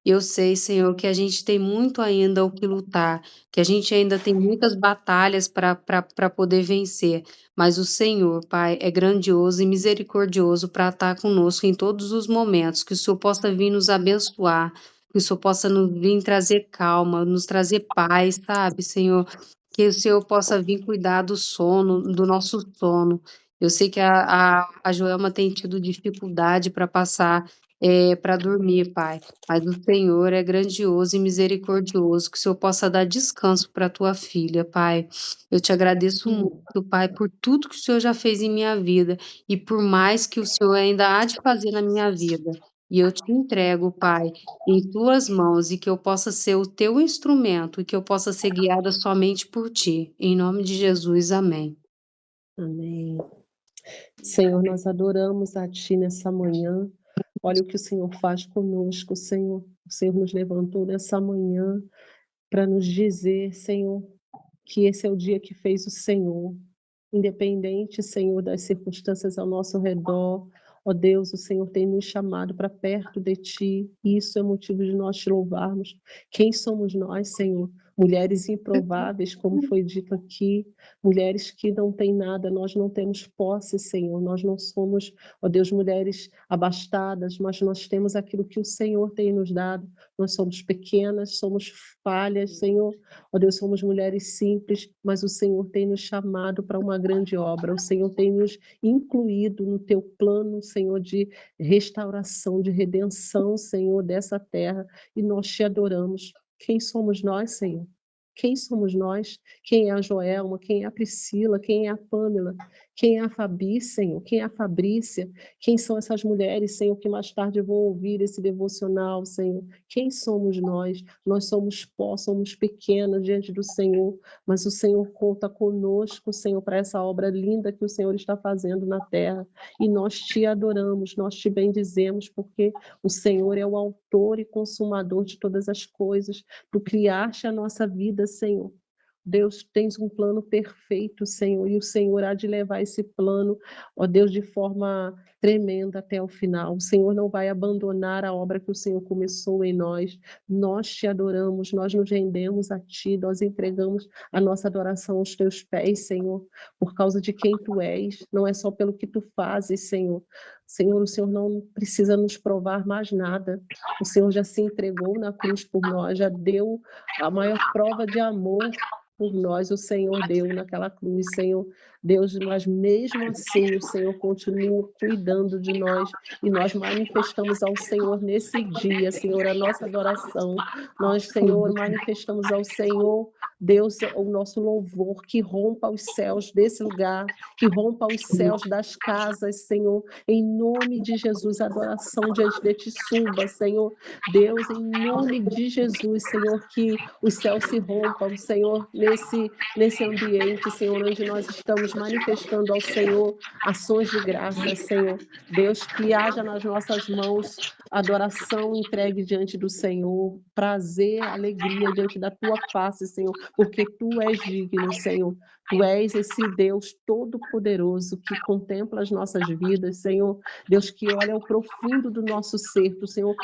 Eu sei, Senhor, que a gente tem muito ainda o que lutar, que a gente ainda tem muitas batalhas para poder vencer, mas o Senhor, Pai, é grandioso e misericordioso para estar conosco em todos os momentos, que o Senhor possa vir nos abençoar, que o Senhor possa nos vir trazer calma, nos trazer paz, sabe, Senhor? Que o Senhor possa vir cuidar do sono, do nosso sono. Eu sei que a Joelma tem tido dificuldade para passar, para dormir, Pai, mas o Senhor é grandioso e misericordioso, que o Senhor possa dar descanso para a tua filha, Pai. Eu te agradeço muito, Pai, por tudo que o Senhor já fez em minha vida e por mais que o Senhor ainda há de fazer na minha vida. E eu te entrego, Pai, em tuas mãos e que eu possa ser o teu instrumento e que eu possa ser guiada somente por ti. Em nome de Jesus, amém. Amém. Senhor, nós adoramos a Ti nessa manhã. Olha o que o Senhor faz conosco, Senhor. O Senhor nos levantou nessa manhã para nos dizer, Senhor, que esse é o dia que fez o Senhor. Independente, Senhor, das circunstâncias ao nosso redor, ó Deus, o Senhor tem nos chamado para perto de Ti, e isso é motivo de nós te louvarmos. Quem somos nós, Senhor? Mulheres improváveis, como foi dito aqui, mulheres que não têm nada, nós não temos posse, Senhor, nós não somos, ó Deus, mulheres abastadas, mas nós temos aquilo que o Senhor tem nos dado, nós somos pequenas, somos falhas, Senhor, ó Deus, somos mulheres simples, mas o Senhor tem nos chamado para uma grande obra, o Senhor tem nos incluído no teu plano, Senhor, de restauração, de redenção, Senhor, dessa terra, e nós te adoramos. Quem somos nós, Senhor? Quem somos nós? Quem é a Joelma? Quem é a Priscila? Quem é a Pâmela? Quem é a Fabi, Senhor? Quem é a Fabrícia? Quem são essas mulheres, Senhor, que mais tarde vão ouvir esse devocional, Senhor? Quem somos nós? Nós somos pó, somos pequenas diante do Senhor, mas o Senhor conta conosco, Senhor, para essa obra linda que o Senhor está fazendo na terra. E nós te adoramos, nós te bendizemos, porque o Senhor é o autor e consumador de todas as coisas. Tu criaste a nossa vida, Senhor. Deus, tens um plano perfeito, Senhor, e o Senhor há de levar esse plano, ó Deus, de forma tremenda até o final. O Senhor não vai abandonar a obra que o Senhor começou em nós. Nós te adoramos, nós nos rendemos a Ti, nós entregamos a nossa adoração aos Teus pés, Senhor, por causa de quem Tu és, não é só pelo que Tu fazes, Senhor. Senhor, o Senhor não precisa nos provar mais nada. O Senhor já se entregou na cruz por nós, já deu a maior prova de amor por nós, o Senhor deu naquela cruz, Senhor. Deus, mas mesmo assim o Senhor continua cuidando de nós e nós manifestamos ao Senhor nesse dia, Senhor, a nossa adoração. Nós, Senhor, manifestamos ao Senhor, Deus, o nosso louvor, que rompa os céus desse lugar, que rompa os céus das casas, Senhor, em nome de Jesus, a adoração diante de Ti suba, Senhor. Deus, em nome de Jesus, Senhor, que os céus se rompam, Senhor, nesse ambiente, Senhor, onde nós estamos manifestando ao Senhor ações de graça, Senhor. Deus, que haja nas nossas mãos adoração entregue diante do Senhor, prazer, alegria diante da Tua face, Senhor, porque Tu és digno, Senhor. Tu és esse Deus todo-poderoso que contempla as nossas vidas, Senhor. Deus que olha o profundo do nosso ser, o Senhor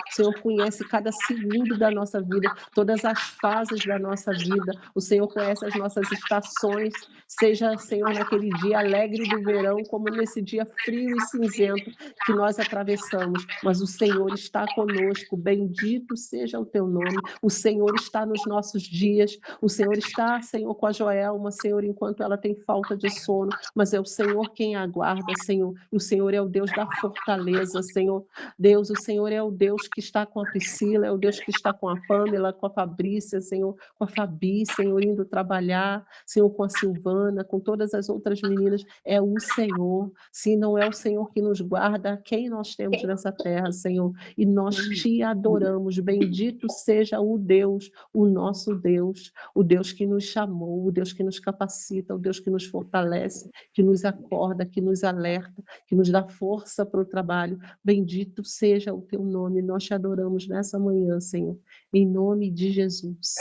conhece cada segundo da nossa vida, todas as fases da nossa vida. O Senhor conhece as nossas estações, seja, Senhor, naquele dia alegre do verão, como nesse dia frio e cinzento que nós atravessamos. Mas o Senhor está conosco, bendito seja o Teu nome. O Senhor está nos nossos dias, o Senhor está, Senhor, com a Joelma, Senhor, enquanto ela tem falta de sono, mas é o Senhor quem aguarda, Senhor. O Senhor é o Deus da fortaleza, Senhor. Deus, o Senhor é o Deus que está com a Priscila, é o Deus que está com a Pâmela, com a Fabrícia, Senhor, com a Fabi, Senhor, indo trabalhar, Senhor, com a Silvana, com todas as outras meninas. É o Senhor. Se não é o Senhor que nos guarda, quem nós temos nessa terra, Senhor? E nós te adoramos. Bendito seja o Deus, o nosso Deus, o Deus que nos chamou, o Deus que nos capacita, o Deus que nos fortalece, que nos acorda, que nos alerta, que nos dá força para o trabalho. Bendito seja o Teu nome. Nós te adoramos nessa manhã, Senhor, em nome de Jesus.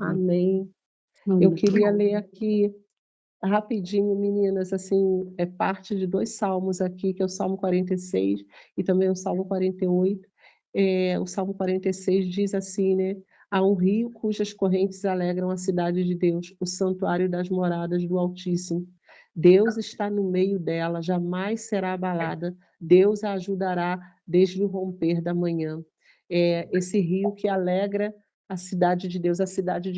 Amém. Eu queria ler aqui rapidinho, meninas, assim, é parte de 2 salmos aqui, que é o Salmo 46 e também o Salmo 48. o Salmo 46 diz assim, né? Há um rio cujas correntes alegram a cidade de Deus, o santuário das moradas do Altíssimo. Deus está no meio dela, jamais será abalada. Deus a ajudará desde o romper da manhã. Esse rio que alegra a cidade de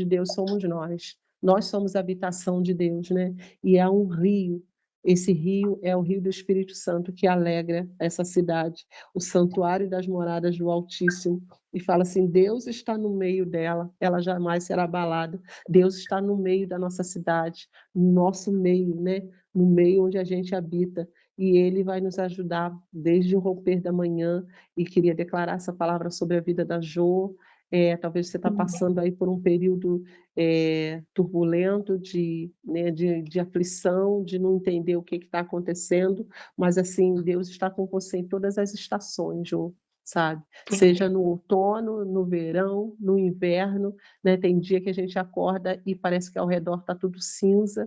Deus somos nós. Nós somos a habitação de Deus, né? E há um rio. Esse rio é o rio do Espírito Santo que alegra essa cidade, o santuário das moradas do Altíssimo. E fala assim: Deus está no meio dela, ela jamais será abalada. Deus está no meio da nossa cidade, no nosso meio, né? No meio onde a gente habita. E Ele vai nos ajudar desde o romper da manhã. E queria declarar essa palavra sobre a vida da Jo. Talvez você está passando aí por um período turbulento né, de aflição, de não entender o que está acontecendo, mas assim, Deus está com você em todas as estações, Jo, sabe? Seja no outono, no verão, no inverno, né? Tem dia que a gente acorda e parece que ao redor está tudo cinza,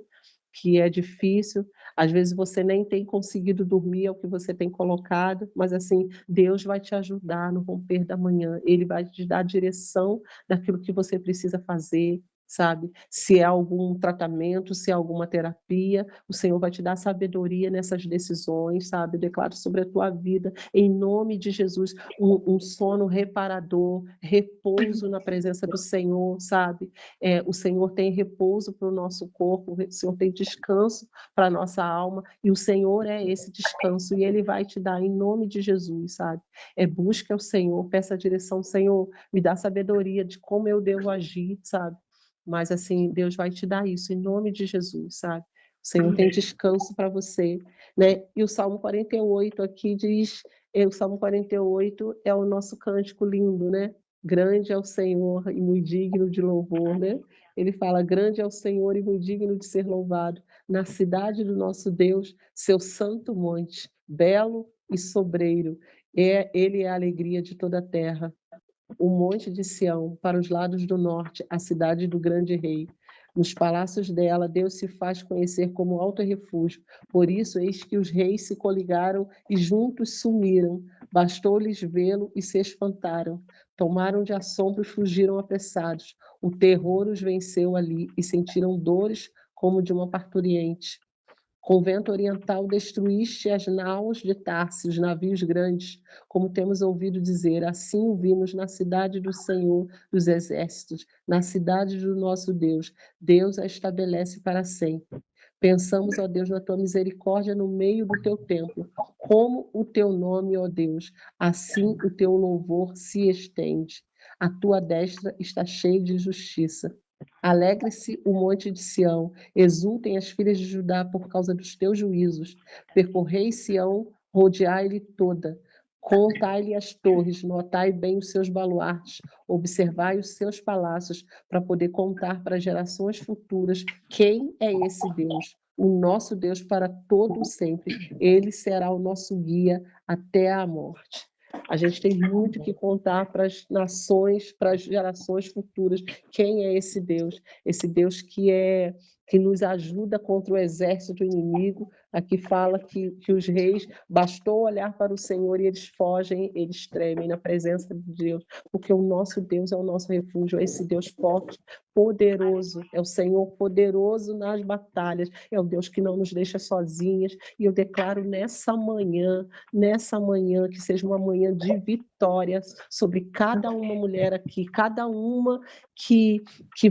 que é difícil, às vezes você nem tem conseguido dormir, é o que você tem colocado, mas assim, Deus vai te ajudar no romper da manhã, Ele vai te dar a direção daquilo que você precisa fazer, sabe? Se é algum tratamento, se é alguma terapia, o Senhor vai te dar sabedoria nessas decisões, sabe? Eu declaro sobre a tua vida, em nome de Jesus, um sono reparador, repouso na presença do Senhor, sabe? O Senhor tem repouso para o nosso corpo, o Senhor tem descanso para a nossa alma, e o Senhor é esse descanso, e Ele vai te dar em nome de Jesus, sabe? Busca o Senhor, peça a direção, Senhor, me dá sabedoria de como eu devo agir, sabe? Mas assim, Deus vai te dar isso em nome de Jesus, sabe? O Senhor tem descanso para você, né? E o Salmo 48 aqui diz, o Salmo 48 é o nosso cântico lindo, né? Grande é o Senhor e muito digno de louvor, né? Ele fala: grande é o Senhor e muito digno de ser louvado na cidade do nosso Deus, seu santo monte, belo e sobreiro. Ele é a alegria de toda a terra. O monte de Sião, para os lados do norte, a cidade do grande rei. Nos palácios dela, Deus se faz conhecer como alto refúgio. Por isso, eis que os reis se coligaram e juntos sumiram. Bastou-lhes vê-lo e se espantaram. Tomaram de assombro e fugiram apressados. O terror os venceu ali e sentiram dores como de uma parturiente. Com o vento oriental destruíste as naus de Tarsis, os navios grandes, como temos ouvido dizer, assim o vimos na cidade do Senhor dos Exércitos, na cidade do nosso Deus. Deus a estabelece para sempre. Pensamos, ó Deus, na tua misericórdia no meio do teu templo, como o teu nome, ó Deus, assim o teu louvor se estende. A tua destra está cheia de justiça. Alegre-se o monte de Sião, exultem as filhas de Judá por causa dos teus juízos. Percorrei Sião, rodeai-lhe toda. Contai-lhe as torres, notai bem os seus baluartes, observai os seus palácios, para poder contar para gerações futuras quem é esse Deus, o nosso Deus para todo sempre. Ele será o nosso guia até a morte. A gente tem muito que contar para as nações, para as gerações futuras, quem é esse Deus que nos ajuda contra o exército inimigo. Aqui fala que os reis, bastou olhar para o Senhor e eles fogem, eles tremem na presença de Deus, porque o nosso Deus é o nosso refúgio, é esse Deus forte, poderoso, é o Senhor poderoso nas batalhas, é o Deus que não nos deixa sozinhas, e eu declaro nessa manhã, que seja uma manhã de vitórias sobre cada uma mulher aqui, cada uma que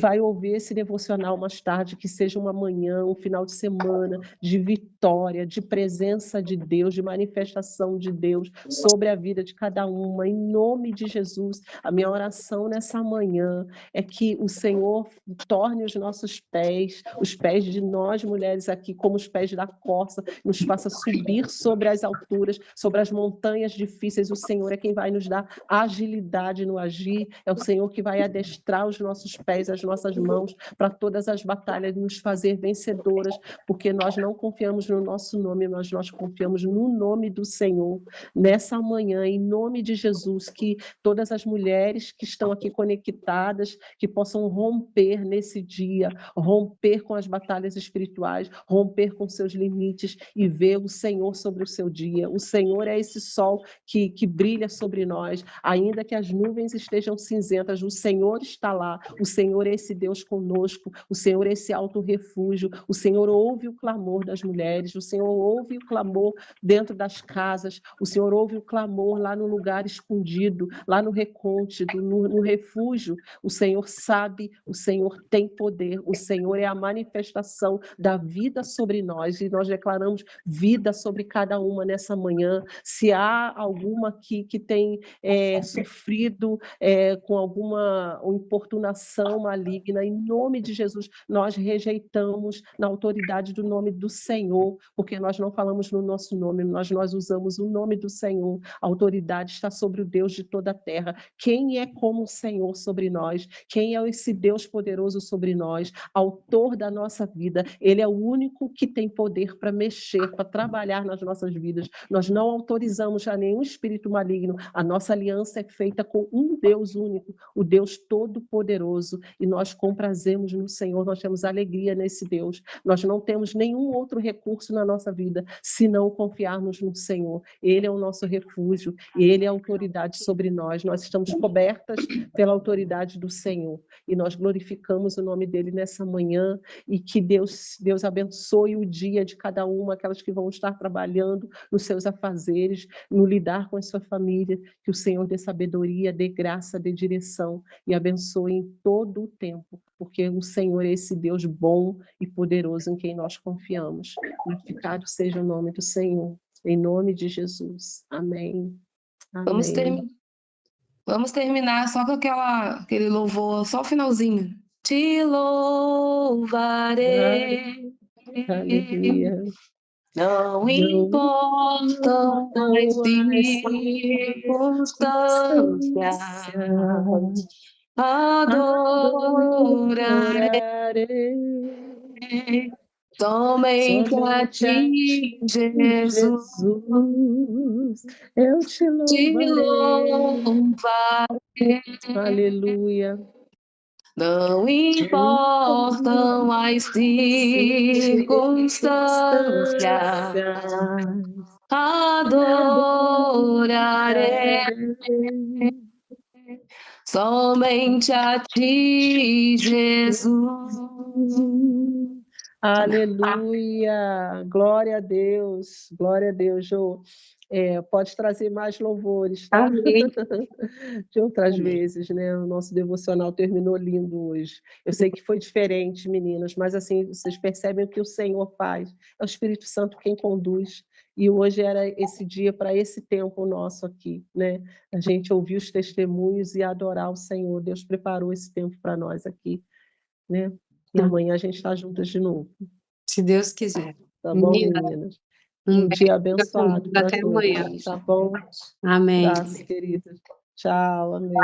vai ouvir esse devocional mais tarde, que seja uma manhã, um final de semana de vitória, de presença de Deus, de manifestação de Deus sobre a vida de cada uma, em nome de Jesus. A minha oração nessa manhã é que o Senhor torne os nossos pés, os pés de nós mulheres aqui, como os pés da corça, nos faça subir sobre as alturas, sobre as montanhas difíceis. O Senhor é quem vai nos dar agilidade no agir, é o Senhor que vai adestrar os nossos pés, as nossas mãos, para todas as batalhas, nos fazer vencedoras, porque nós não confiamos no nosso nome, mas nós confiamos no nome do Senhor. Nessa manhã, em nome de Jesus, que todas as mulheres que estão aqui conectadas, que possam romper nesse dia, romper com as batalhas espirituais, romper com seus limites e ver o Senhor sobre o seu dia. O Senhor é esse sol que brilha brilha sobre nós, ainda que as nuvens estejam cinzentas, o Senhor está lá, o Senhor é esse Deus conosco, o Senhor é esse alto refúgio, o Senhor ouve o clamor das mulheres, o Senhor ouve o clamor dentro das casas, o Senhor ouve o clamor lá no lugar escondido, lá no recôndito, no refúgio. O Senhor sabe, o Senhor tem poder, o Senhor é a manifestação da vida sobre nós, e nós declaramos vida sobre cada uma nessa manhã. Se há alguma aqui que tem sofrido com alguma importunação maligna, em nome de Jesus, nós rejeitamos na autoridade do nome do Senhor, porque nós não falamos no nosso nome, nós usamos o nome do Senhor. A autoridade está sobre o Deus de toda a terra. Quem é como o Senhor sobre nós? Quem é esse Deus poderoso sobre nós? Autor da nossa vida. Ele é o único que tem poder para mexer, para trabalhar nas nossas vidas. Nós não autorizamos a nenhum espírito maligno. A nossa aliança é feita com um Deus único, o Deus Todo-Poderoso, e nós comprazemos no Senhor, nós temos alegria nesse Deus. Nós não temos nenhum outro recurso na nossa vida, se não confiarmos no Senhor. Ele é o nosso refúgio, e Ele é a autoridade sobre nós. Nós estamos cobertas pela autoridade do Senhor, e nós glorificamos o nome dEle nessa manhã, e que Deus abençoe o dia de cada uma, aquelas que vão estar trabalhando nos seus afazeres, no lidar com a sua família, que o Senhor dê sabedoria, dê graça, dê direção, e abençoe em todo o tempo, porque o Senhor é esse Deus bom e poderoso em quem nós confiamos. Glorificado seja o nome do Senhor, em nome de Jesus. Amém. Amém. Vamos terminar só com aquele louvor, só o finalzinho. Te louvarei. Aleluia. Não importam as circunstâncias, adorarei somente a ti, Jesus. Eu te louvarei. Aleluia. Não importam as circunstâncias, adorarei somente a ti, Jesus. Aleluia, glória a Deus, Jô. Pode trazer mais louvores, tá? De outras vezes, né? O nosso devocional terminou lindo hoje. Eu sei que foi diferente, meninas, mas assim, vocês percebem o que o Senhor faz. É o Espírito Santo quem conduz. E hoje era esse dia para esse tempo nosso aqui, né? A gente ouvir os testemunhos e adorar o Senhor. Deus preparou esse tempo para nós aqui, né? E amanhã a gente está juntas de novo. Se Deus quiser. Tá bom, meninas? Um dia abençoado para Até todos. amanhã. Tá bom? Amém. Abraço, queridas. Tchau, amém.